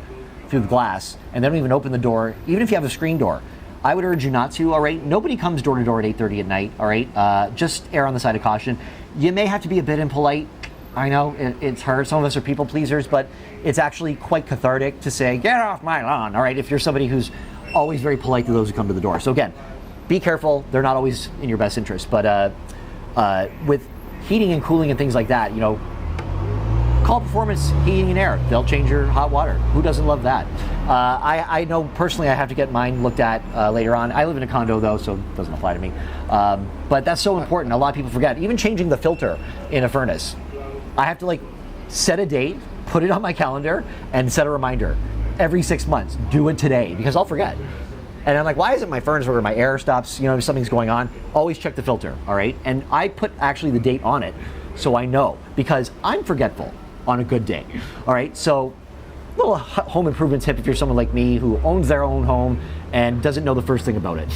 through the glass, and they don't even open the door, even if you have a screen door. I would urge you not to, all right? Nobody comes door to door at 8:30 at night, all right? Just err on the side of caution. You may have to be a bit impolite. I know it's hard. Some of us are people pleasers, but it's actually quite cathartic to say, get off my lawn, all right? If you're somebody who's always very polite to those who come to the door. So again, be careful. They're not always in your best interest. But with heating and cooling and things like that, you know, call Performance Heating and Air. They'll change your hot water. Who doesn't love that? I know personally I have to get mine looked at later on. I live in a condo though, so it doesn't apply to me. But that's so important. A lot of people forget. Even changing the filter in a furnace. I have to like set a date, put it on my calendar, and set a reminder. Every 6 months, do it today, because I'll forget. And I'm like, why isn't my furnace where my air stops, you know, if something's going on? Always check the filter, all right? And I put actually the date on it, so I know, because I'm forgetful on a good day, all right? So, little home improvement tip if you're someone like me who owns their own home and doesn't know the first thing about it.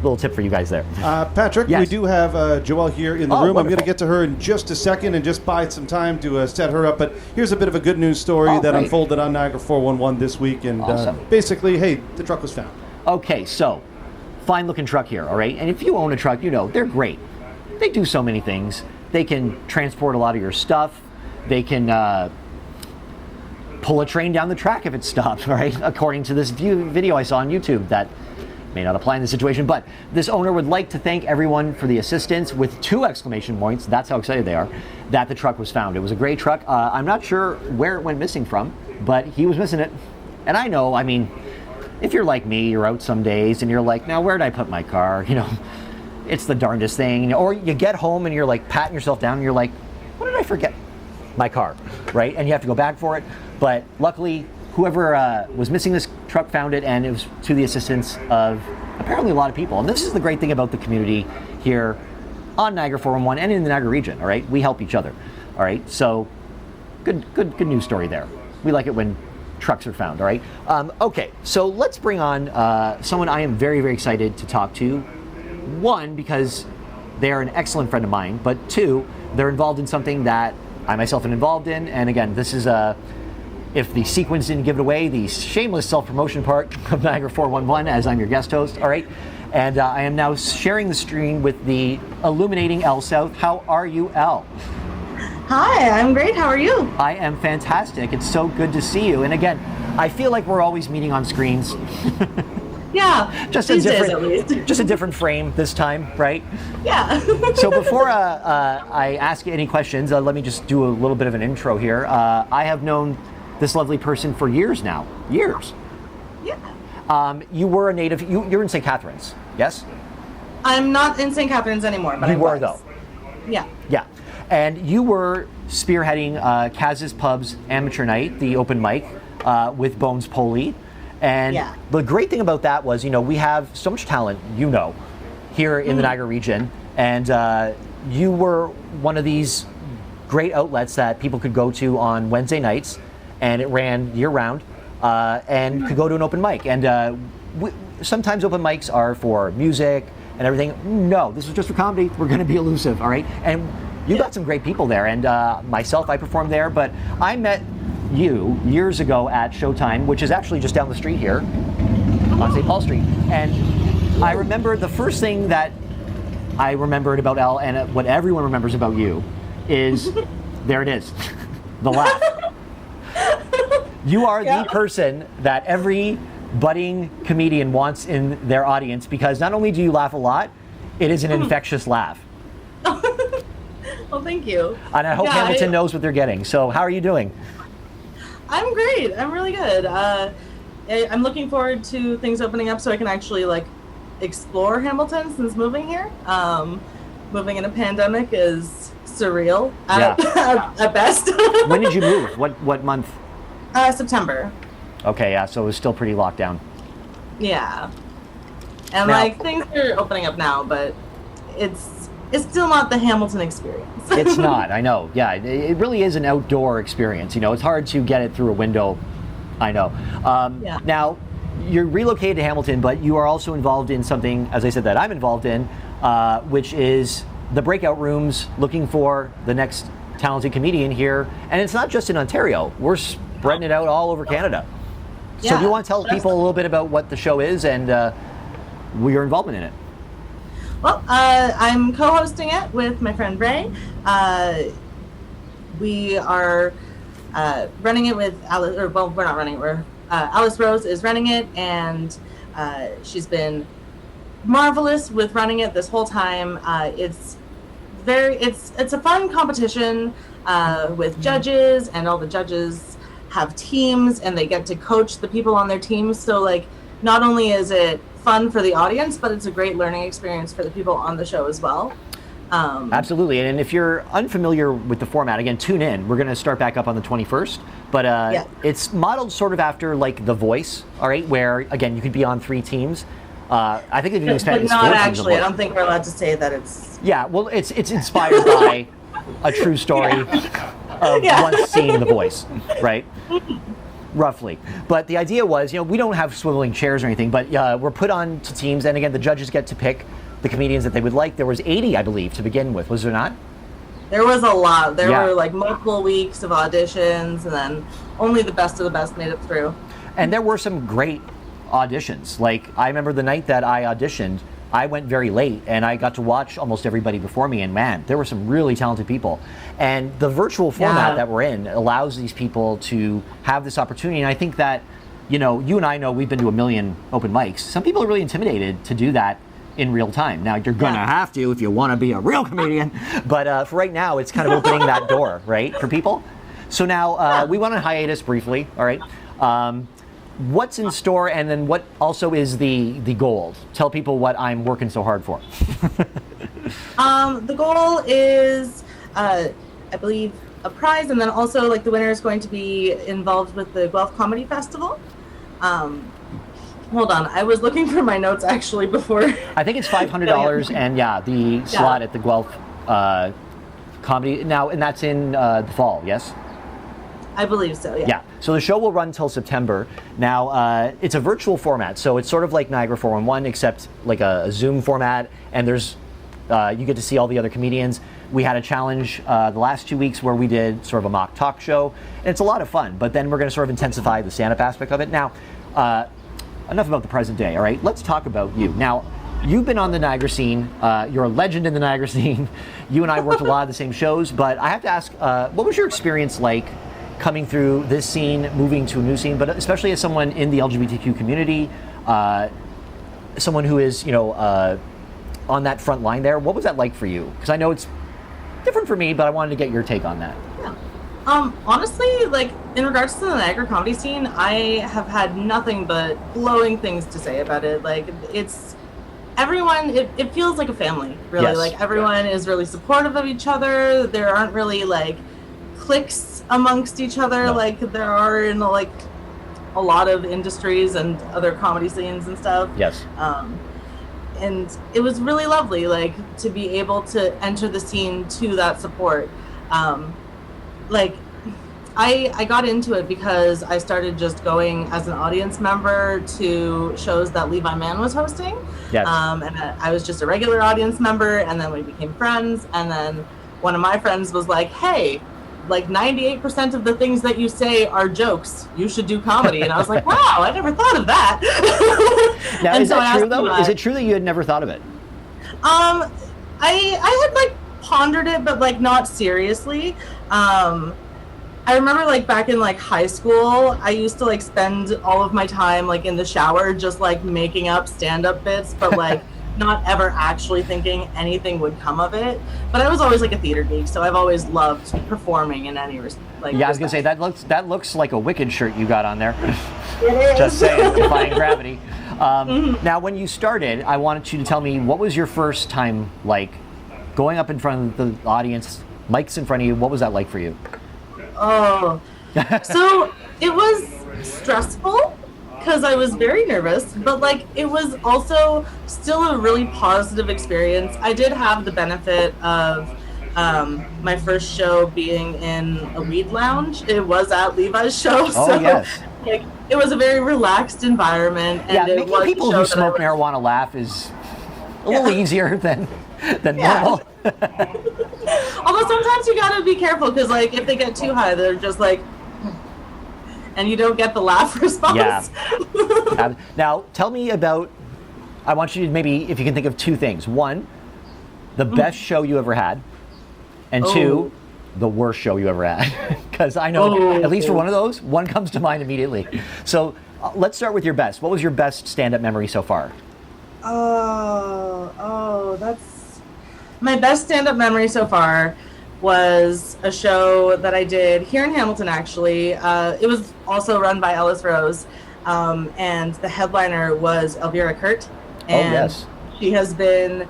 Little tip for you guys there. Patrick, yes. We do have Joelle here in the room. Wonderful. I'm going to get to her in just a second and just buy some time to set her up. But here's a bit of a good news story that great. unfolded on Niagara 411 this week. And Awesome. Basically, hey, the truck was found. Okay, so fine looking truck here, all right? And if you own a truck, you know, they're great. They do so many things. They can transport a lot of your stuff. They can pull a train down the track if it stops, right? According to this video I saw on YouTube that may not apply in this situation, but this owner would like to thank everyone for the assistance with 2 exclamation points. That's how excited they are that the truck was found. It was a great truck. I'm not sure where it went missing from, but he was missing it. And I know, I mean, if you're like me, you're out some days and you're like, now where did I put my car? You know, it's the darndest thing. Or you get home and you're like patting yourself down and you're like, what did I forget? My car, right? And you have to go back for it. But luckily, whoever was missing this truck found it, and it was to the assistance of apparently a lot of people. And this is the great thing about the community here on Niagara 411 and in the Niagara region, all right? We help each other, all right? So good news story there. We like it when trucks are found, all right? Okay, so let's bring on someone I am very, very excited to talk to. One, because they are an excellent friend of mine, but 2, they're involved in something that I myself am involved in. And again, this is if the sequence didn't give it away, the shameless self-promotion part of Niagara 411, as I'm your guest host, all right? And I am now sharing the screen with the illuminating Elle South. How are you, Elle? Hi, I'm great. How are you? I am fantastic. It's so good to see you. And again, I feel like we're always meeting on screens. Yeah, just these days at least. Just a different frame this time, right? Yeah. So before I ask you any questions, let me just do a little bit of an intro here. I have known this lovely person for years now. Years. Yeah. You were a native. You're in St. Catharines, yes? I'm not in St. Catharines anymore, but you I were was. though. Yeah. Yeah, and you were spearheading Kaz's Pub's amateur night, the open mic with Bones Poley. And Yeah. the great thing about that was, you know, we have so much talent, you know, here in the Niagara region, and you were one of these great outlets that people could go to on Wednesday nights, and it ran year-round, and could go to an open mic. And sometimes open mics are for music and everything. No, this was just for comedy. We're going to be elusive, all right? And you got some great people there, and myself, I performed there, but I met you years ago at Showtime, which is actually just down the street here on St. Paul Street. And I remember the first thing that I remembered about Elle, and what everyone remembers about you is, there it is, the laugh. You are the person that every budding comedian wants in their audience, because not only do you laugh a lot, it is an infectious laugh. Well, thank you. And I hope Hamilton knows what they're getting. So how are you doing? I'm great. I'm really good. I'm looking forward to things opening up so I can actually like explore Hamilton since moving here. Moving in a pandemic is surreal at best. When did you move? What month? September. Okay, yeah, so it was still pretty locked down. Yeah. And Now- like things are opening up now, but it's still not the Hamilton experience. It's not, I know. Yeah, it really is an outdoor experience. You know, it's hard to get it through a window. I know. Now, you're relocated to Hamilton, but you are also involved in something, as I said, that I'm involved in, which is the Breakout Rooms, looking for the next talented comedian here. And it's not just in Ontario. We're spreading it out all over Canada. So do you want to tell people a little bit about what the show is and your involvement in it? Well, I'm co-hosting it with my friend Ray. We are running it with Alice, or well, we're not running it. We're Alice Rose is running it, and she's been marvelous with running it this whole time. It's a fun competition with judges, and all the judges have teams, and they get to coach the people on their teams. So like, not only is it fun for the audience, but it's a great learning experience for the people on the show as well. Absolutely, and if you're unfamiliar with the format, again, tune in. We're going to start back up on the 21st, but it's modeled sort of after like The Voice, all right, where again you could be on 3 teams. I think they've even expanded. But not actually. I don't think we're allowed to say that it's. Yeah, well, it's inspired by a true story of once seeing The Voice, right? Roughly. But the idea was, we don't have swiveling chairs or anything, but we're put on to teams, and again, the judges get to pick the comedians that they would like. There was 80, I believe, to begin with. Was there not? There was a lot. There were like multiple weeks of auditions, and then only the best of the best made it through. And there were some great auditions. Like, I remember the night that I auditioned, I went very late, and I got to watch almost everybody before me, and man, there were some really talented people. And the virtual format that we're in allows these people to have this opportunity, and I think that, you and I know we've been to a million open mics. Some people are really intimidated to do that in real time. Now, you're gonna have to if you want to be a real comedian, but for right now, it's kind of opening that door, right, for people. So now, we went on hiatus briefly, all right? What's in store, and then what also is the goal? Tell people what I'm working so hard for. The goal is, I believe, a prize, and then also like the winner is going to be involved with the Guelph Comedy Festival. Hold on, I was looking for my notes actually before. I think it's $500, and the slot at the Guelph Comedy now, and that's in the fall. Yes. I believe so, yeah. Yeah, so the show will run till September. Now, it's a virtual format, so it's sort of like Niagara 411, except like a Zoom format, and there's, you get to see all the other comedians. We had a challenge the last 2 weeks where we did sort of a mock talk show, and it's a lot of fun, but then we're going to sort of intensify the stand-up aspect of it. Now, enough about the present day, all right? Let's talk about you. Now, you've been on the Niagara scene. You're a legend in the Niagara scene. You and I worked a lot of the same shows, but I have to ask, what was your experience like coming through this scene, moving to a new scene, but especially as someone in the LGBTQ community, someone who is, on that front line there? What was that like for you? Because I know it's different for me, but I wanted to get your take on that. Yeah. Honestly, like in regards to the Niagara comedy scene, I have had nothing but glowing things to say about it. Like it's everyone, it feels like a family, really. Yes. Like everyone is really supportive of each other. There aren't really like cliques amongst each other like there are in like a lot of industries and other comedy scenes and stuff. Yes. And it was really lovely, like to be able to enter the scene to that support. Like I got into it because I started just going as an audience member to shows that Levi Mann was hosting. Yes. And I was just a regular audience member, and then we became friends, and then one of my friends was like, hey, like 98% of the things that you say are jokes. You should do comedy. And I was like, wow, I never thought of that. Now, and is so that I true though? asked him, Is it true that you had never thought of it? I had like pondered it, but like not seriously. I remember like back in like high school, I used to like spend all of my time like in the shower just like making up stand-up bits, but like not ever actually thinking anything would come of it. But I was always like a theater geek, so I've always loved performing in any like. Yeah, I was gonna say that looks like a Wicked shirt you got on there. It is. Just saying, defying gravity. Now, when you started, I wanted you to tell me what was your first time like going up in front of the audience, mics in front of you. What was that like for you? Oh, so it was stressful because I was very nervous, but like it was also still a really positive experience. I did have the benefit of my first show being in a weed lounge. It was at Levi's show, so yes. like it was a very relaxed environment. And Yeah, it making was people a show who that I smoke was- marijuana laugh is a little easier than normal. Although sometimes you gotta be careful because like if they get too high, they're just like, and you don't get the laugh response. Yeah. Now, tell me about. I want you to maybe, if you can think of two things. One, the best show you ever had, and two, the worst show you ever had. Because I know, at least for one of those, one comes to mind immediately. So let's start with your best. What was your best stand-up memory so far? That's my best stand-up memory so far. Was a show that I did here in Hamilton, actually. It was also run by Ellis Rose, and the headliner was Elvira Kurt. And yes. she has been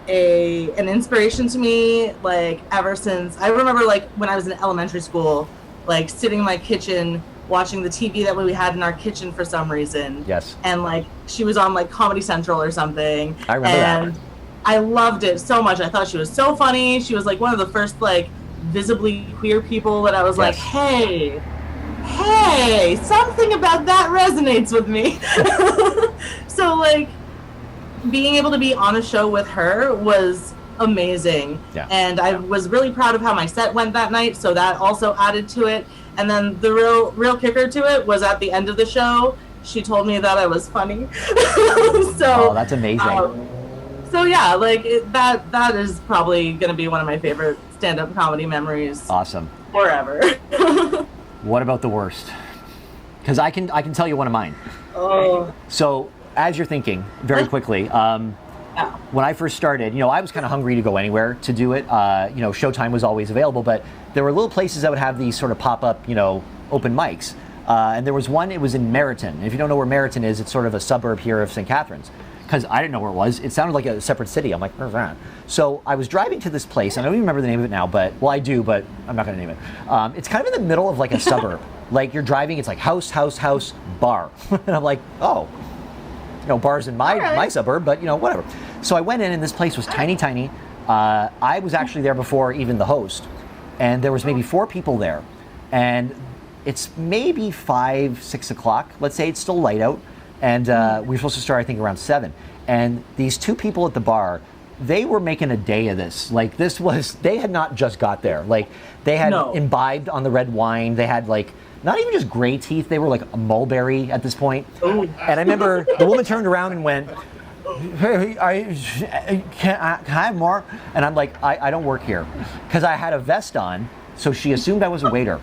an inspiration to me, like, ever since. I remember, like, when I was in elementary school, like, sitting in my kitchen watching the TV that we had in our kitchen for some reason. Yes. And, like, she was on, like, Comedy Central or something. I remember that. I loved it so much. I thought she was so funny. She was like one of the first like visibly queer people that I was like, hey, something about that resonates with me. So like being able to be on a show with her was amazing. Yeah. And I was really proud of how my set went that night. So that also added to it. And then the real kicker to it was at the end of the show, she told me that I was funny. So that's amazing. So yeah, like that is probably going to be one of my favorite stand-up comedy memories. Awesome. Forever. What about the worst? Because I can tell you one of mine. Oh. So as you're thinking, very quickly, when I first started, I was kind of hungry to go anywhere to do it. Showtime was always available, but there were little places that would have these sort of pop-up, open mics. And there was one, it was in Meriton. And if you don't know where Meriton is, it's sort of a suburb here of St. Catharines. Because I didn't know where it was. It sounded like a separate city. I'm like, where's that? So I was driving to this place. I don't even remember the name of it now, I do, but I'm not going to name it. It's kind of in the middle of like a suburb. Like you're driving, it's like house, bar. And I'm like, oh, bars in my suburb, but whatever. So I went in and this place was tiny. I was actually there before even the host. And there was maybe 4 people there. And it's maybe 5, 6 o'clock. Let's say it's still light out. And we were supposed to start, I think, around 7. And these 2 people at the bar, they were making a day of this. Like, they had not just got there. Like, they had imbibed on the red wine. They had, like, not even just gray teeth. They were, like, a mulberry at this point. Ooh. And I remember the woman turned around and went, hey, can I have more? And I'm like, I don't work here. Because I had a vest on, so she assumed I was a waiter.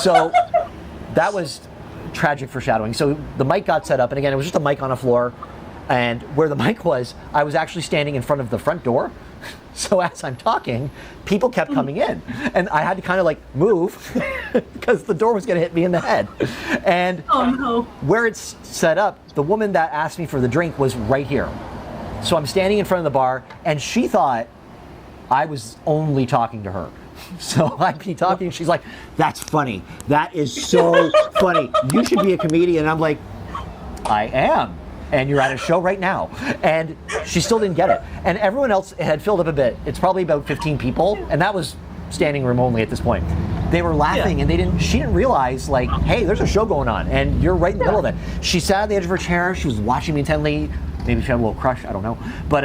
So that was tragic foreshadowing. So the mic got set up, and again, it was just a mic on a floor, and where the mic was, I was actually standing in front of the front door. So as I'm talking, people kept coming in, and I had to kind of like move because the door was going to hit me in the head. And where it's set up, the woman that asked me for the drink was right here. So I'm standing in front of the bar, and she thought I was only talking to her. So I'd be talking, and she's like, that's funny. That is so funny. You should be a comedian. And I'm like, I am. And you're at a show right now. And she still didn't get it. And everyone else had filled up a bit. It's probably about 15 people. And that was standing room only at this point. They were laughing, and she didn't realize, like, hey, there's a show going on, and you're right in the middle of it. She sat at the edge of her chair. She was watching me intently. Maybe she had a little crush, I don't know. But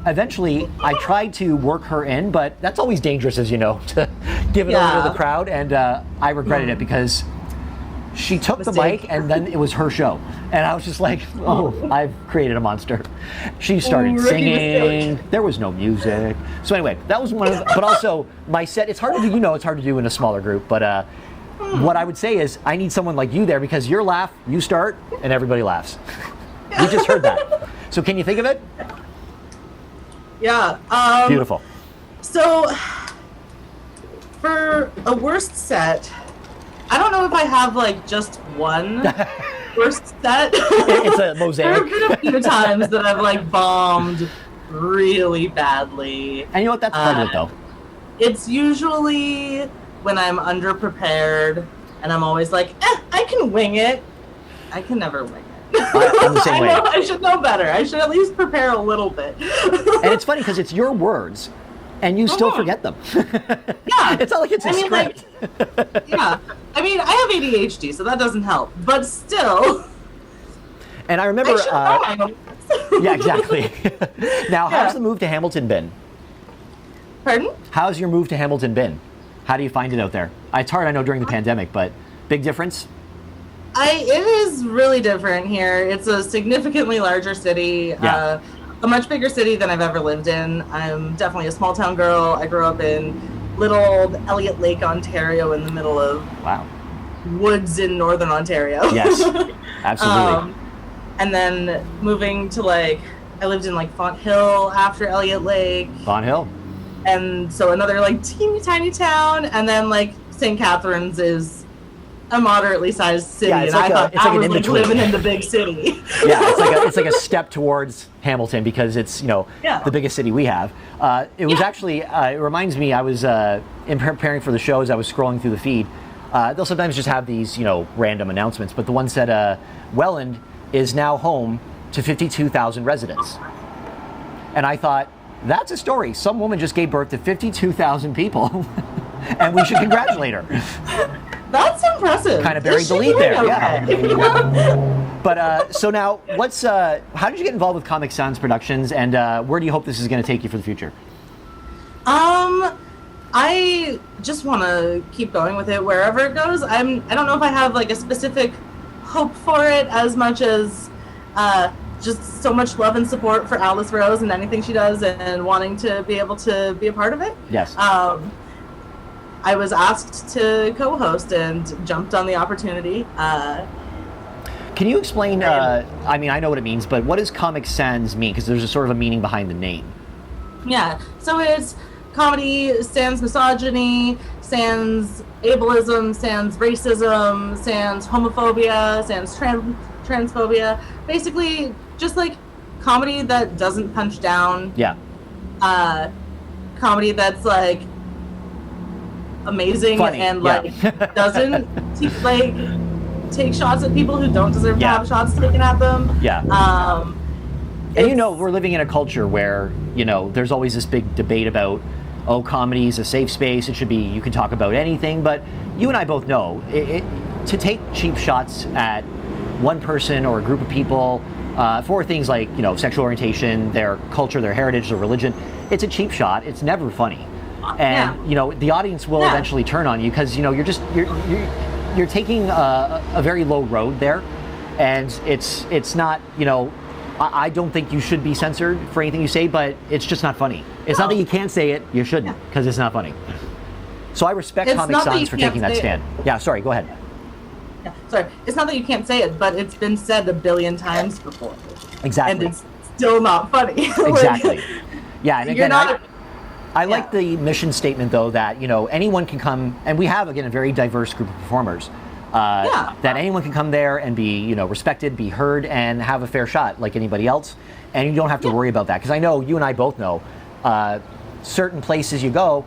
eventually, I tried to work her in, but that's always dangerous, as you know, to give it over to the crowd. And I regretted it because she took the Mistake. mic, and then it was her show. And I was just like, oh, I've created a monster. She started Rookie singing. mistake. There was no music. So anyway, that was one of the, but also my set, it's hard to do, it's hard to do in a smaller group, but what I would say is I need someone like you there, because your laugh, you start, and everybody laughs. You just heard that. So can you think of it? Yeah. Beautiful. So, for a worst set, I don't know if I have like just one worst set. It's a There mosaic. have been a few times that I've like bombed really badly. And you know what? That's part of it, though. It's usually when I'm underprepared and I'm always like, I can wing it. I can never wing it. I'm the same way. I should know better. I should at least prepare a little bit. And it's funny because it's your words, and you still forget them. Yeah. It's not like it's a script. Yeah. I mean, I have ADHD, so that doesn't help. But still, And I remember. I should know my own words. Yeah, exactly. Now, how's the move to Hamilton been? Pardon? How's your move to Hamilton been? How do you find it out there? It's hard, I know, during the pandemic, but big difference? It is really different here. It's a significantly larger city, Yeah. a much bigger city than I've ever lived in. I'm definitely a small town girl. I grew up in little old Lake, Ontario, in the middle of Wow. woods in northern Ontario. Yes, absolutely. And then moving to I lived in Font Hill after Elliott Lake, Bon Hill. and so another teeny tiny town, and then St. Catharines is a moderately sized city, Yeah, it's and like I thought it's I like an was in-between. living in the big city. Yeah, it's like a step towards Hamilton, because it's Yeah. the biggest city we have. It was actually it reminds me, I was in preparing for the show, as I was scrolling through the feed. They'll sometimes just have these random announcements, but the one said Welland is now home to 52,000 residents, and I thought, that's a story. Some woman just gave birth to 52,000 people, and we should congratulate her. That's impressive. Kind of buried the lead there, yeah. But so now, how did you get involved with Comic Sans Productions, and where do you hope this is going to take you for the future? I just want to keep going with it wherever it goes. I don't know if I have a specific hope for it, as much as just so much love and support for Alice Rose and anything she does, and wanting to be able to be a part of it. Yes. I was asked to co-host and jumped on the opportunity. Can you explain, I mean, I know what it means, but what does Comic Sans mean? Because there's a sort of a meaning behind the name. Yeah, so it's comedy, sans misogyny, sans ableism, sans racism, sans homophobia, sans transphobia. Basically, just comedy that doesn't punch down. Yeah. Comedy that's amazing Funny, and yeah. doesn't take shots at people who don't deserve to Yeah. have shots taken at them. Yeah. And we're living in a culture where, there's always this big debate about, oh, comedy is a safe space, you can talk about anything, but you and I both know, to take cheap shots at one person or a group of people for things like, sexual orientation, their culture, their heritage, their religion, it's a cheap shot, it's never funny. And, the audience will eventually turn on you, because, you're taking a very low road there, and it's not, I don't think you should be censored for anything you say, but it's just not funny. It's not that you can't say it, you shouldn't, because it's not funny. So I respect It's Comic not that Sans you for can't taking that say stand. Yeah, sorry, go ahead. Yeah, sorry, it's not that you can't say it, but it's been said a billion times before. Exactly. And it's still not funny. Exactly. Yeah, and You're again, not. I like the mission statement, though, that anyone can come, and we have, again, a very diverse group of performers. That anyone can come there and be respected, be heard, and have a fair shot like anybody else, and you don't have to worry about that, because I know you and I both know certain places you go,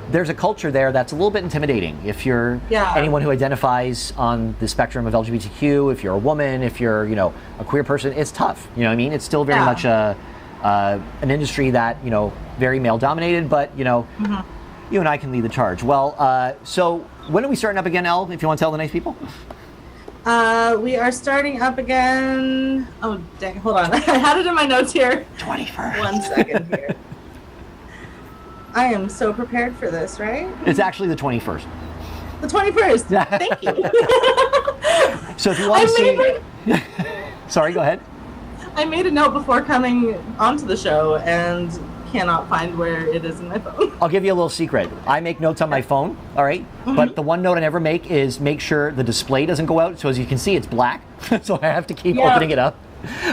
there's a culture there that's a little bit intimidating. If you're anyone who identifies on the spectrum of LGBTQ, if you're a woman, if you're a queer person, it's tough. You know what I mean? It's still very much an industry that very male dominated, but you and I can lead the charge. Well, so when are we starting up again, Elle, if you want to tell the nice people? We are starting up again. Oh, dang, hold on. I had it in my notes here. 21st. 1 second here. I am so prepared for this, right? It's actually the 21st. The 21st. Thank you. So if you want to see, sorry, go ahead. I made a note before coming onto the show and cannot find where it is in my phone. I'll give you a little secret. I make notes on my phone, all right? But the one note I never make is make sure the display doesn't go out. So as you can see, it's black. So I have to keep opening it up.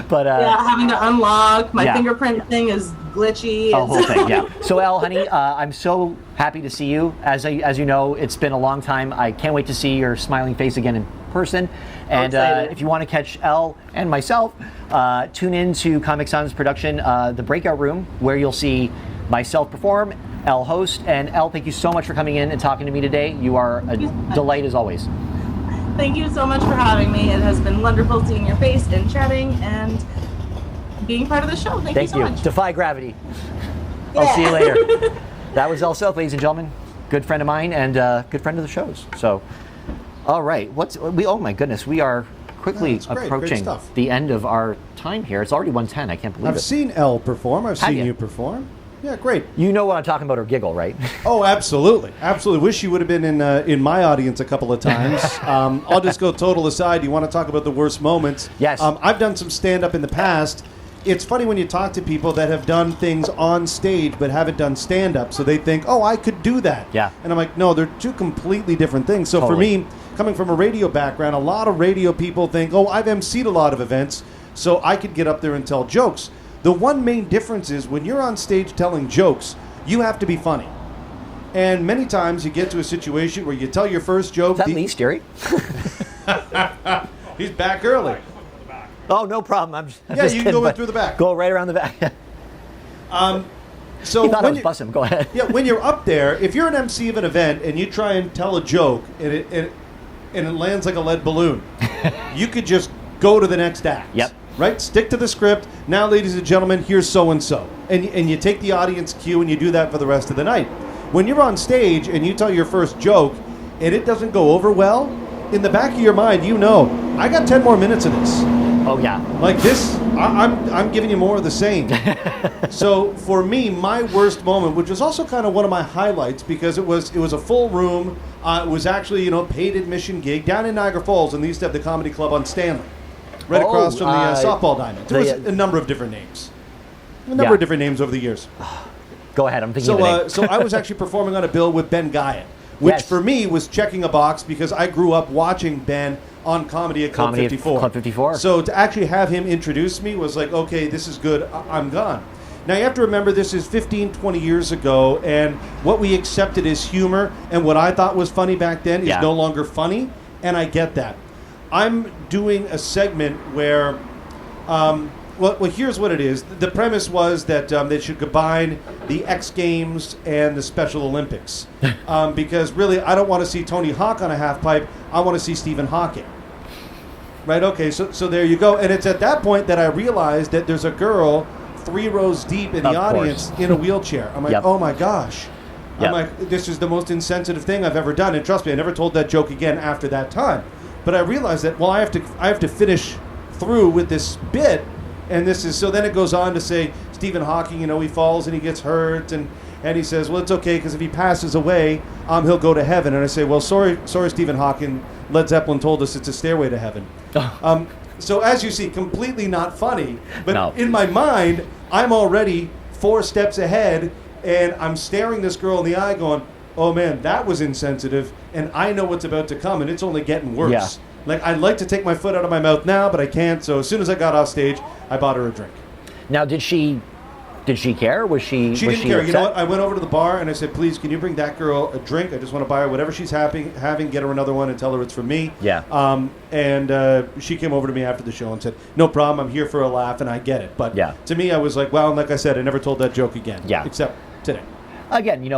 But having to unlock. My fingerprint thing is glitchy. The whole thing, yeah. So Elle, honey, I'm so happy to see you. As you know, it's been a long time. I can't wait to see your smiling face again in person. And if you want to catch Elle and myself, tune in to Comic Sans production, The Breakout Room, where you'll see myself perform, Elle host. And Elle, thank you so much for coming in and talking to me today. You are a delight as always. Thank you so much for having me. It has been wonderful seeing your face and chatting and being part of the show. Thank you so much. Defy gravity. I'll see you later. That was Elle South, ladies and gentlemen. Good friend of mine and good friend of the show's. So, all right. Oh my goodness, we are quickly approaching the end of our time here. It's already 1:10. I can't believe it. I've seen Elle perform. I've seen you perform. Yeah, great. You know what I'm talking about, her giggle, right? Oh, absolutely. Absolutely. Wish you would have been in my audience a couple of times. I'll just go total aside. You want to talk about the worst moments? Yes. I've done some stand-up in the past. It's funny when you talk to people that have done things on stage but haven't done stand-up, so they think, oh, I could do that. Yeah. And I'm like, no, they're two completely different things. So for me, coming from a radio background, a lot of radio people think, oh, I've emceed a lot of events, so I could get up there and tell jokes. The one main difference is when you're on stage telling jokes, you have to be funny. And many times you get to a situation where you tell your first joke. Is that me, Erie? He's back early. Oh, no problem. I'm yeah, just you kidding, can go in through the back. Go right around the back. So he thought I was bussing. Go ahead. Yeah, when you're up there, if you're an MC of an event and you try and tell a joke and it lands like a lead balloon, you could just go to the next act. Yep. Right? Stick to the script. Now, ladies and gentlemen, here's so-and-so. And you take the audience cue and you do that for the rest of the night. When you're on stage and you tell your first joke and it doesn't go over well, in the back of your mind, you know, I got 10 more minutes of this. Oh, yeah. Like this, I'm giving you more of the same. So for me, my worst moment, which was also kind of one of my highlights because it was a full room. It was actually, paid admission gig down in Niagara Falls, and they used to have the comedy club on Stanley. Right across from the softball diamond. There was a number of different names. A number of different names over the years. Go ahead, I'm thinking of a name. So I was actually performing on a bill with Ben Guyatt, which for me was checking a box because I grew up watching Ben on comedy at Club 54. Club 54. So to actually have him introduce me was like, okay, this is good. I'm gone. Now you have to remember this is 15, 20 years ago, and what we accepted as humor and what I thought was funny back then is no longer funny, and I get that. I'm doing a segment where, well, here's what it is. The premise was that they should combine the X Games and the Special Olympics. Because really, I don't want to see Tony Hawk on a half pipe. I want to see Stephen Hawking. Right, okay, so there you go. And it's at that point that I realized that there's a girl 3 rows deep in the audience in a wheelchair. I'm like, oh my gosh. I'm like, this is the most insensitive thing I've ever done. And trust me, I never told that joke again after that time. But I realized that, well, I have to finish through with this bit, and this is so. Then it goes on to say Stephen Hawking, he falls and he gets hurt, and he says, well, it's okay because if he passes away, he'll go to heaven. And I say, well, sorry, Stephen Hawking. Led Zeppelin told us it's a stairway to heaven. So as you see, completely not funny, but in my mind, I'm already 4 steps ahead, and I'm staring this girl in the eye, going, oh man, that was insensitive, and I know what's about to come, and it's only getting worse. Yeah. Like, I'd like to take my foot out of my mouth now, but I can't, so as soon as I got off stage, I bought her a drink. Now, did she care? Was she She didn't care. upset? You know what? I went over to the bar, and I said, please, can you bring that girl a drink? I just want to buy her whatever she's having, get her another one, and tell her it's from me. Yeah. And she came over to me after the show and said, no problem, I'm here for a laugh, and I get it. But to me, I was like, well, like I said, I never told that joke again. Yeah. Except today. Again,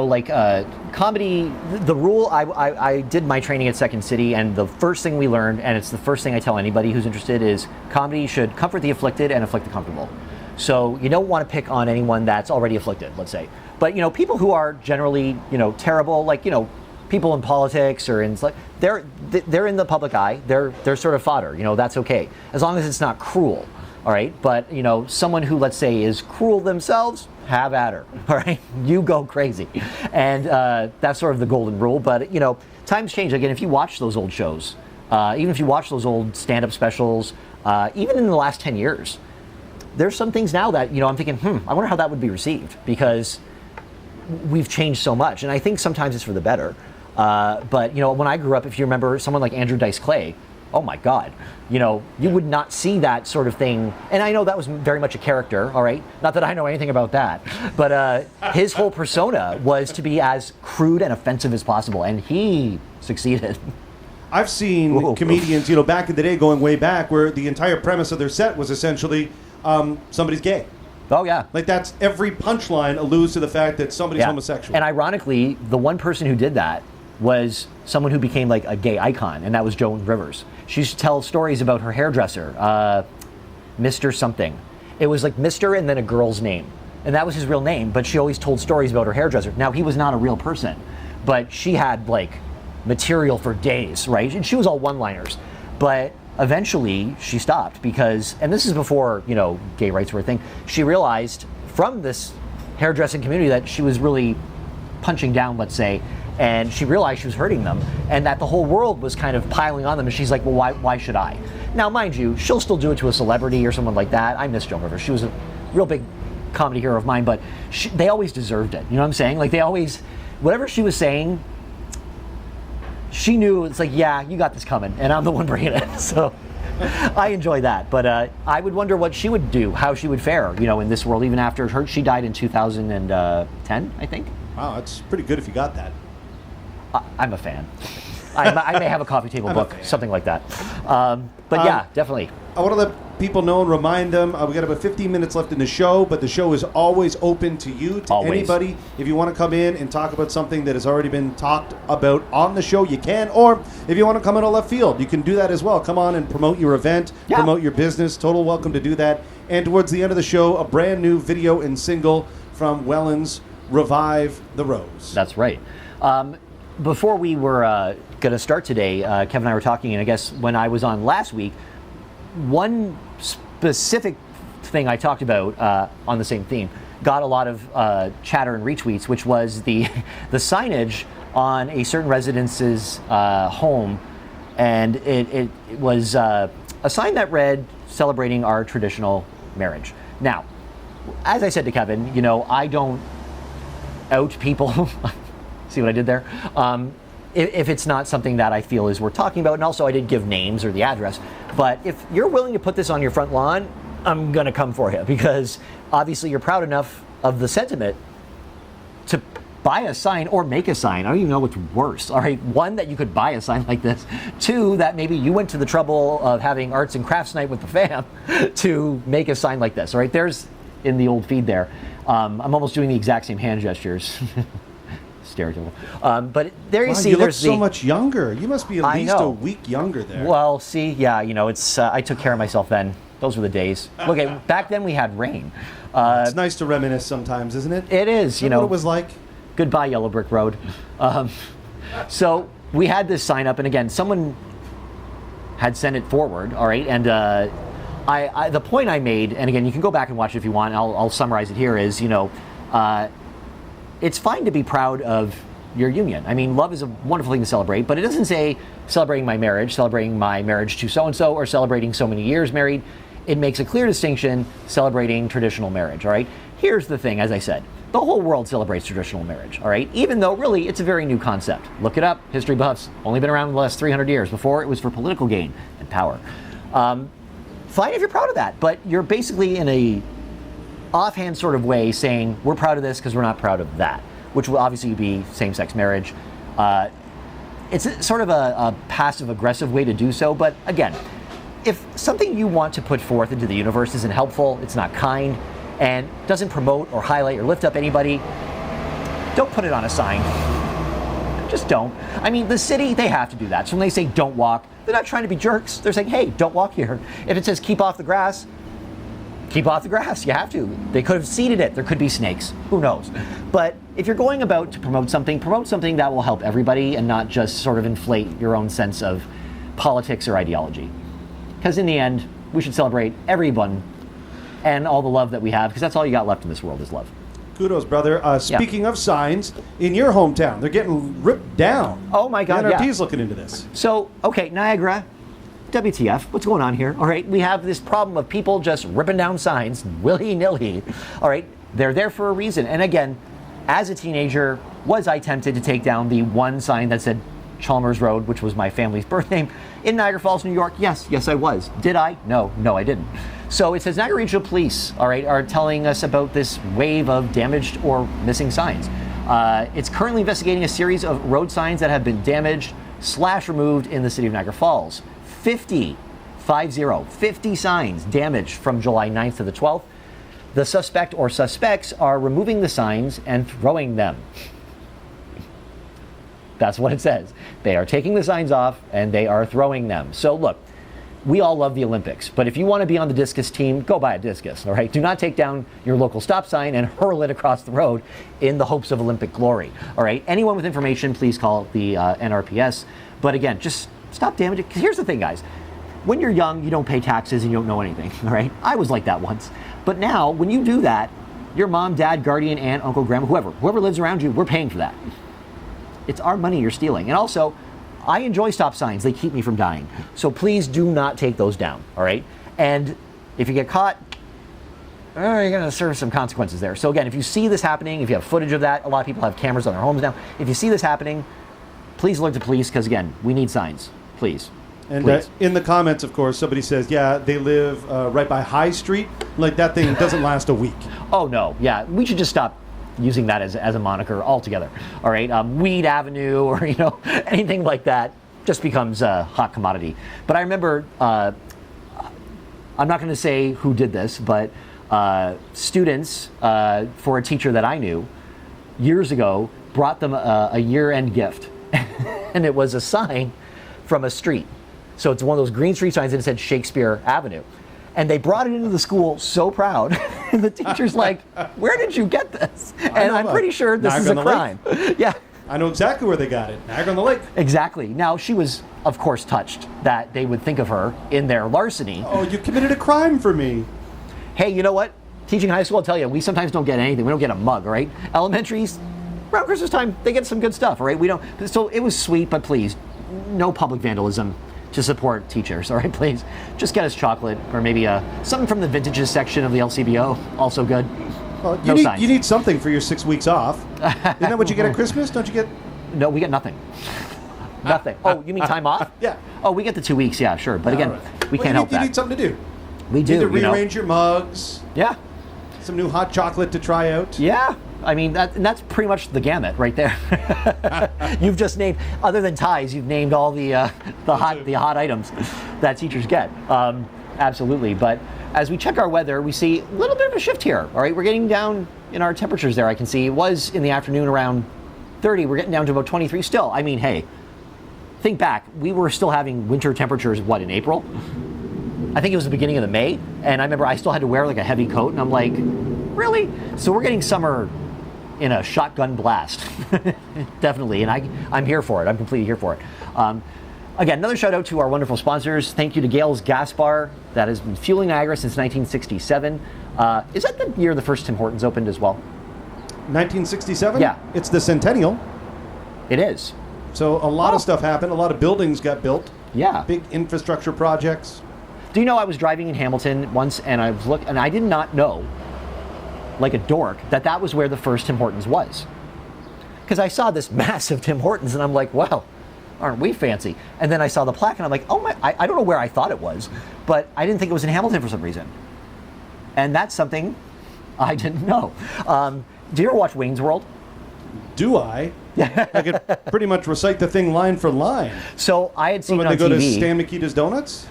comedy, the rule, I did my training at Second City, and the first thing we learned, and it's the first thing I tell anybody who's interested, is comedy should comfort the afflicted and afflict the comfortable. So you don't want to pick on anyone that's already afflicted, let's say. But, people who are generally, terrible, like, people in politics or in, they're in the public eye, they're sort of fodder, that's okay. As long as it's not cruel. All right, but someone who, let's say, is cruel themselves, have at her. All right, you go crazy, and that's sort of the golden rule. But times change. Again, if you watch those old shows, even if you watch those old stand-up specials, even in the last 10 years, there's some things now that, I'm thinking, I wonder how that would be received, because we've changed so much. And I think sometimes it's for the better. But, when I grew up, if you remember someone like Andrew Dice Clay, oh my God, you would not see that sort of thing. And I know that was very much a character, all right? Not that I know anything about that. But his whole persona was to be as crude and offensive as possible. And he succeeded. I've seen comedians, back in the day, going way back, where the entire premise of their set was essentially somebody's gay. Oh, yeah. Like, that's every punchline alludes to the fact that somebody's homosexual. And ironically, the one person who did that was someone who became like a gay icon, and that was Joan Rivers. She used to tell stories about her hairdresser, Mr. something. It was like Mr. and then a girl's name. And that was his real name, but she always told stories about her hairdresser. Now, he was not a real person, but she had like material for days, right? And she was all one-liners. But eventually she stopped because, and this is before, gay rights were a thing, she realized from this hairdressing community that she was really punching down, let's say, and she realized she was hurting them, and that the whole world was kind of piling on them, and she's like, well, why should I? Now, mind you, she'll still do it to a celebrity or someone like that. I miss Joan Rivers. She was a real big comedy hero of mine, but they always deserved it. You know what I'm saying? Like, they always, whatever she was saying, she knew, it's like, yeah, you got this coming, and I'm the one bringing it. So I enjoy that. But I would wonder what she would do, how she would fare, in this world, even after her. She died in 2010, I think. Wow, that's pretty good if you got that. I'm a fan. I may have a coffee table book, something like that. But yeah, definitely. I want to let people know and remind them, we got about 15 minutes left in the show, but the show is always open to you, to anybody. If you want to come in and talk about something that has already been talked about on the show, you can. Or if you want to come in a left field, you can do that as well. Come on and promote your event, promote your business. Total welcome to do that. And towards the end of the show, a brand new video and single from Welland's Revive the Rose. That's right. Before we were going to start today, Kevin and I were talking, and I guess when I was on last week, one specific thing I talked about on the same theme got a lot of chatter and retweets, which was the signage on a certain residence's home, and it was a sign that read, "Celebrating our traditional marriage." Now, as I said to Kevin, I don't out people. See what I did there? If it's not something that I feel is worth talking about, and also I did give names or the address, but if you're willing to put this on your front lawn, I'm gonna come for you, because obviously you're proud enough of the sentiment to buy a sign or make a sign. I don't even know what's worse. All right, one, that you could buy a sign like this. Two, that maybe you went to the trouble of having arts and crafts night with the fam to make a sign like this. All right, there's in the old feed there. I'm almost doing the exact same hand gestures. Stereotypical. But there you see, you there's look so much younger. You must be at least a week younger there. Well, see, yeah, it's I took care of myself then. Those were the days. Look, back then we had rain. It's nice to reminisce sometimes, isn't it? It is. What it was like. Goodbye, Yellow Brick Road. So we had this sign up, and again, someone had sent it forward. All right, and I the point I made, and again, you can go back and watch it if you want. I'll summarize it here. Is it's fine to be proud of your union. I mean, love is a wonderful thing to celebrate, but it doesn't say celebrating my marriage to so-and-so, or celebrating so many years married. It makes a clear distinction, celebrating traditional marriage, all right? Here's the thing, as I said, the whole world celebrates traditional marriage, all right? Even though, really, it's a very new concept. Look it up, history buffs, only been around the last 300 years. Before, it was for political gain and power. Fine if you're proud of that, but you're basically in a offhand sort of way saying we're proud of this because we're not proud of that, which will obviously be same-sex marriage. It's sort of a passive-aggressive way to do so, but again, if something you want to put forth into the universe isn't helpful, it's not kind, and doesn't promote or highlight or lift up anybody, don't put it on a sign. Just don't. I mean, the city, they have to do that. So when they say don't walk, they're not trying to be jerks. They're saying, hey, don't walk here. If it says keep off the grass, keep off the grass. You have to. They could have seeded it. There could be snakes. Who knows? But if you're going about to promote something that will help everybody and not just sort of inflate your own sense of politics or ideology. Because in the end, we should celebrate everyone and all the love that we have, because that's all you got left in this world is love. Kudos, brother. Speaking of signs, in your hometown, they're getting ripped down. Oh my God, The yeah. NRP's looking into this. So, okay, Niagara, WTF, what's going on here? All right, we have this problem of people just ripping down signs, willy-nilly. All right, they're there for a reason. And again, as a teenager, was I tempted to take down the one sign that said Chalmers Road, which was my family's birth name, in Niagara Falls, New York? Yes, I was. Did I? No, I didn't. So it says Niagara Regional Police, all right, are telling us about this wave of damaged or missing signs. It's currently investigating a series of road signs that have been damaged / removed in the city of Niagara Falls. 50 signs damaged from July 9th to the 12th. The suspect or suspects are removing the signs and throwing them. That's what it says. They are taking the signs off and they are throwing them. So look, we all love the Olympics, but if you want to be on the discus team, go buy a discus, all right? Do not take down your local stop sign and hurl it across the road in the hopes of Olympic glory, all right? Anyone with information, please call the NRPS. But again, just stop damaging. Because here's the thing, guys. When you're young, you don't pay taxes and you don't know anything, all right? I was like that once. But now, when you do that, your mom, dad, guardian, aunt, uncle, grandma, whoever lives around you, we're paying for that. It's our money you're stealing. And also, I enjoy stop signs. They keep me from dying. So please do not take those down, all right? And if you get caught, you're going to serve some consequences there. So again, if you see this happening, if you have footage of that, a lot of people have cameras on their homes now. If you see this happening, please alert the police because, again, we need signs. Please. And in the comments, of course, somebody says, yeah, they live right by High Street. Like, that thing doesn't last a week. Oh, no. Yeah, we should just stop using that as a moniker altogether. All right, Weed Avenue or anything like that just becomes a hot commodity. But I remember, I'm not going to say who did this, but students for a teacher that I knew years ago brought them a year-end gift, and it was a sign from a street. So it's one of those green street signs and it said Shakespeare Avenue. And they brought it into the school so proud. And the teacher's like, where did you get this? And I'm pretty sure this is a crime. Yeah. I know exactly where they got it. Niagara-on-the-Lake. Exactly. Now, she was, of course, touched that they would think of her in their larceny. Oh, you committed a crime for me. Hey, you know what? Teaching high school, I'll tell you, we sometimes don't get anything. We don't get a mug, all right? Elementaries, around Christmas time, they get some good stuff, all right? We don't. So it was sweet, but please, no public vandalism to support teachers, all right, please. Just get us chocolate or maybe something from the vintages section of the LCBO, also good. Well, signs. You need something for your 6 weeks off. Isn't that what you get at Christmas? Don't you get? No, we get nothing. Nothing. Oh, you mean time off? Yeah. Oh, we get the 2 weeks, yeah, sure. But again, we can't help that. You need something to do. We do. You need to rearrange your mugs. Yeah. Some new hot chocolate to try out. Yeah. I mean, that's pretty much the gamut right there. You've just named, other than ties, you've named all the hot items that teachers get. Absolutely. But as we check our weather, we see a little bit of a shift here. All right, we're getting down in our temperatures there. I can see it was in the afternoon around 30. We're getting down to about 23 still. I mean, hey, think back. We were still having winter temperatures, in April? I think it was the beginning of the May. And I remember I still had to wear like a heavy coat. And I'm like, really? So we're getting summer in a shotgun blast. Definitely. And I'm here for it. I'm completely here for it. Again, another shout out to our wonderful sponsors. Thank you to Gale's Gas Bar that has been fueling Niagara since 1967. Is that the year the first Tim Hortons opened as well? 1967? Yeah. It's the centennial. It is. So a lot of stuff happened. A lot of buildings got built. Yeah. Big infrastructure projects. Do you know I was driving in Hamilton once and I did not know, like a dork, that was where the first Tim Hortons was. Because I saw this massive Tim Hortons and I'm like, wow, aren't we fancy? And then I saw the plaque and I'm like, oh my, I don't know where I thought it was, but I didn't think it was in Hamilton for some reason. And that's something I didn't know. Do you ever watch Wayne's World? Do I? I could pretty much recite the thing line for line. So I had seen when it on they go TV. to Stan Mikita's Donuts?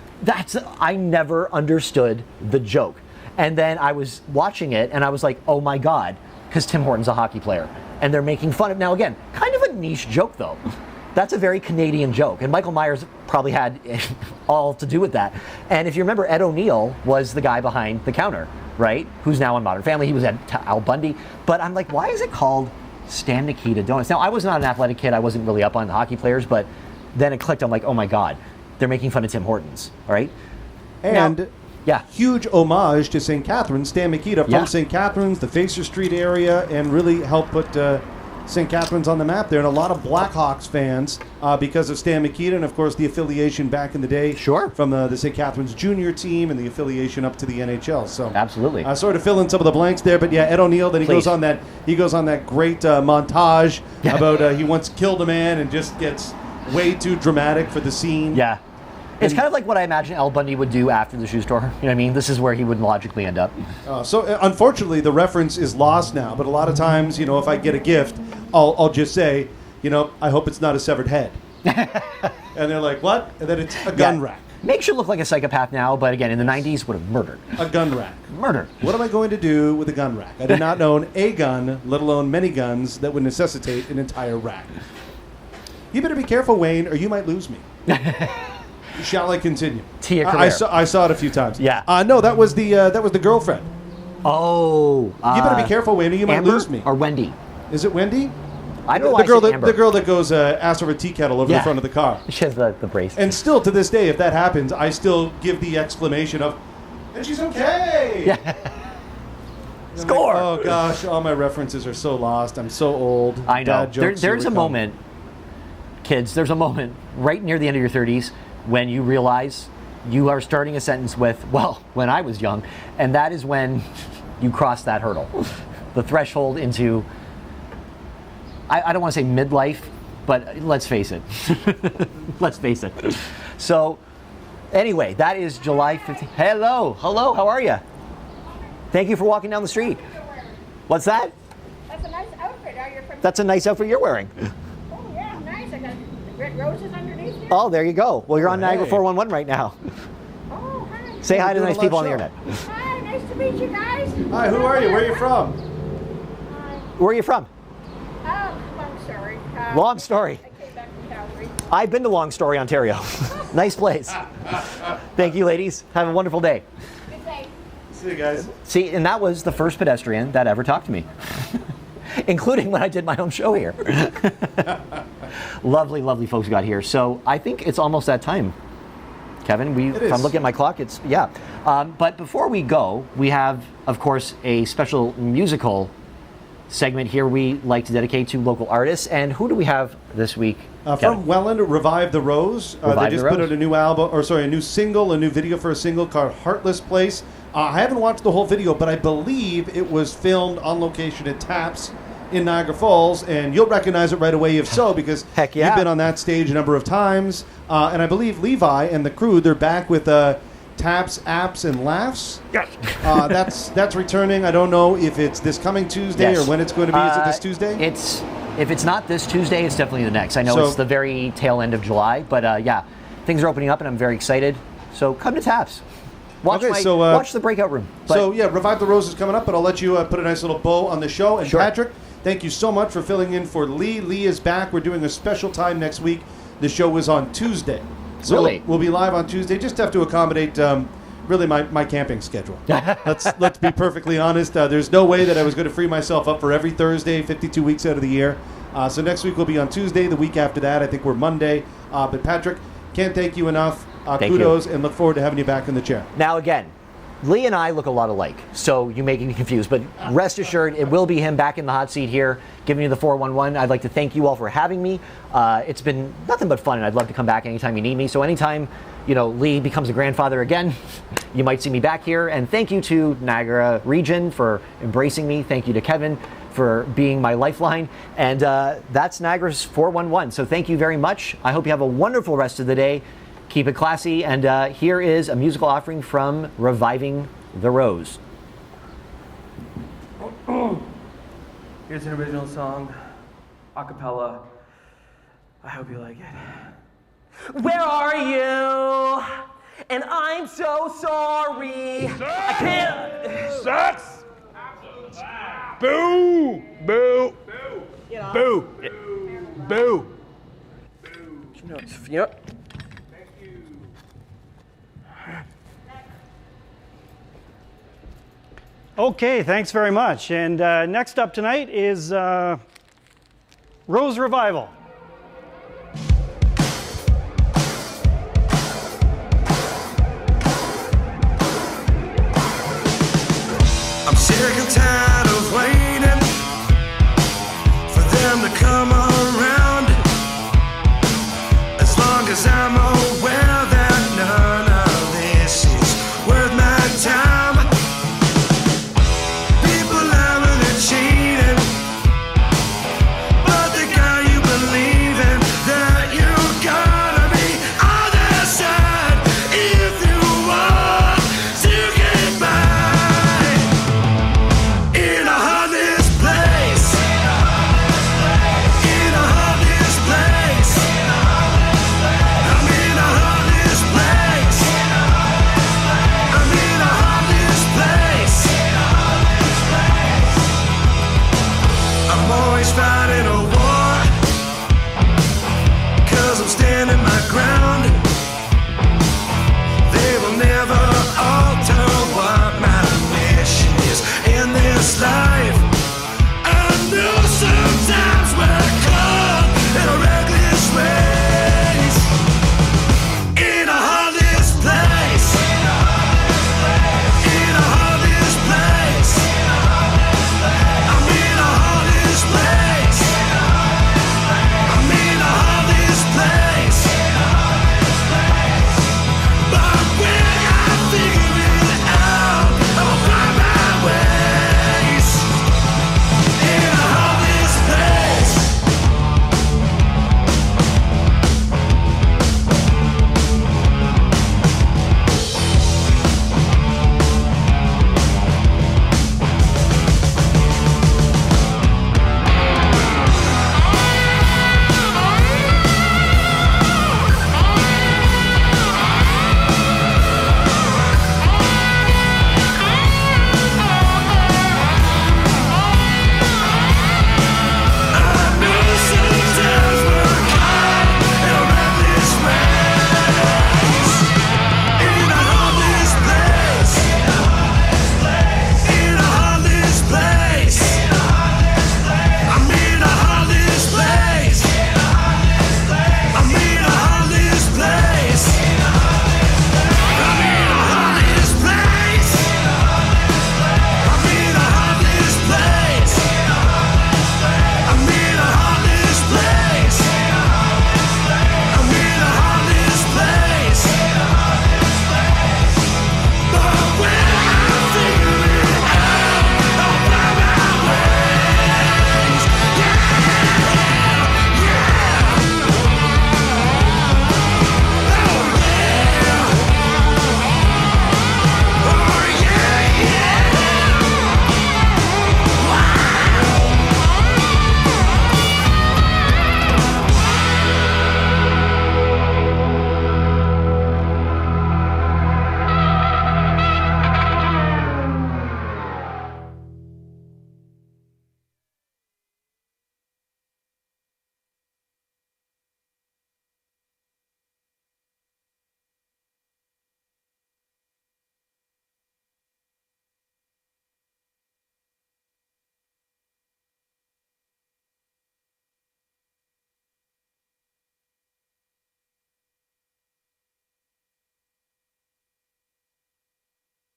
I never understood the joke. And then I was watching it and I was like, oh my God, because Tim Horton's a hockey player. And they're making fun of, now again, kind of a niche joke though. That's a very Canadian joke. And Michael Myers probably had all to do with that. And if you remember, Ed O'Neill was the guy behind the counter, right? Who's now on Modern Family. He was at Al Bundy. But I'm like, why is it called Stan Mikita Donuts? Now, I was not an athletic kid. I wasn't really up on the hockey players. But then it clicked. I'm like, oh my God, they're making fun of Tim Hortons, all right? And Yeah. huge homage to St. Catharines. Stan Mikita from Yeah. St. Catharines, the Facer Street area, and really helped put St. Catharines on the map there. And a lot of Blackhawks fans because of Stan Mikita and, of course, the affiliation back in the day Sure. from the St. Catharines junior team and the affiliation up to the NHL. So Absolutely. sort of fill in some of the blanks there. But, yeah, Ed O'Neill, then he Please. goes on that great montage about he once killed a man and just gets way too dramatic for the scene. Yeah. It's kind of like what I imagine Al Bundy would do after the shoe store. You know what I mean? This is where he would logically end up. So unfortunately, the reference is lost now. But a lot of times, if I get a gift, I'll just say, I hope it's not a severed head. And they're like, what? And then it's a gun rack. Makes you look like a psychopath now, but again, in the 90s, would have murdered. A gun rack. Murder. What am I going to do with a gun rack? I did not own a gun, let alone many guns that would necessitate an entire rack. You better be careful, Wayne, or you might lose me. Shall I continue? To your I career. saw it a few times. Yeah. No, that was the girlfriend. Oh. You better be careful, Wayne, or you might Amber lose me. or Wendy? Is it Wendy? I don't know The why girl I said that Amber. the girl that goes ass over tea kettle over Yeah. the front of the car. She has the brace. And still to this day, if that happens, I still give the exclamation of, "And she's okay." Yeah. And I'm Score! Like, oh gosh, all my references are so lost. I'm so old. I know. Dad jokes There's here a we come. moment, kids, there's a moment right near the end of your 30s when you realize you are starting a sentence with, well, when I was young. And that is when you cross that hurdle. The threshold into, I don't want to say midlife, but let's face it. Let's face it. So, anyway, that is July 15th. Hello, how are you? Thank you for walking down the street. What's that? That's a nice outfit. Are you from? That's a nice outfit you're wearing. Oh yeah, nice. I got the red roses underneath you. Oh, there you go. Well, you're on Hey. Niagara 411 right now. Oh hi. Say hi to doing nice a people on live the show. internet. Hi, nice to meet you guys. Hi, who are you? Where are you from? Hi. Where are you from? Long story. Long Story. I came back from Calgary. I've been to Long Story, Ontario. Nice place. Thank you, ladies. Have a wonderful day. Good day. See you guys. See, and that was the first pedestrian that ever talked to me, including when I did my own show here. Lovely, lovely folks got here. So I think it's almost that time. Kevin, It if is. I'm looking at my clock, it's, yeah. But before we go, we have, of course, a special musical segment here we like to dedicate to local artists. And who do we have this week? From Kevin? Welland, Revive the Rose. They Revive just the put Rose. out a new album, or sorry, a new single, a new video for a single called Heartless Place. I haven't watched the whole video, but I believe it was filmed on location at Taps in Niagara Falls, and you'll recognize it right away if so, because Heck yeah. you've been on that stage a number of times. And I believe Levi and the crew, they're back with Taps, Apps, and Laughs. Yes. That's returning. I don't know if it's this coming Tuesday Yes. or when it's going to be. Is it this Tuesday? If it's not this Tuesday, it's definitely the next. I know So- it's the very tail end of July, but yeah, things are opening up and I'm very excited. So come to Taps. Watch, Okay, watch the breakout room. But So yeah, Revive the Rose is coming up, but I'll let you put a nice little bow on the show. And Sure. Patrick, thank you so much for filling in for Lee. Lee is back. We're doing a special time next week. The show is on Tuesday. So Really? we'll be live on Tuesday. Just have to accommodate really my camping schedule. Let's be perfectly honest. There's no way that I was going to free myself up for every Thursday, 52 weeks out of the year. So next week we'll be on Tuesday. The week after that, I think we're Monday. But Patrick, can't thank you enough. Thank Kudos, and look forward to having you back in the chair. now again, Lee and I look a lot alike, so you may get confused, but rest assured it will be him back in the hot seat here, giving you the 411. I'd like to thank you all for having me. It's been nothing but fun, and I'd love to come back anytime you need me. So anytime, Lee becomes a grandfather again, you might see me back here. And thank you to Niagara region for embracing me. Thank you to Kevin for being my lifeline. And that's Niagara's 411. So thank you very much. I hope you have a wonderful rest of the day. Keep it classy. And here is a musical offering from Reviving the Rose. Here's an original song, a cappella. I hope you like it. Where are you? And I'm so sorry. I can't. Sucks! Boo! Boo! Boo! Boo! You know. Okay, thanks very much. And next up tonight is Rose Revival. Circle time.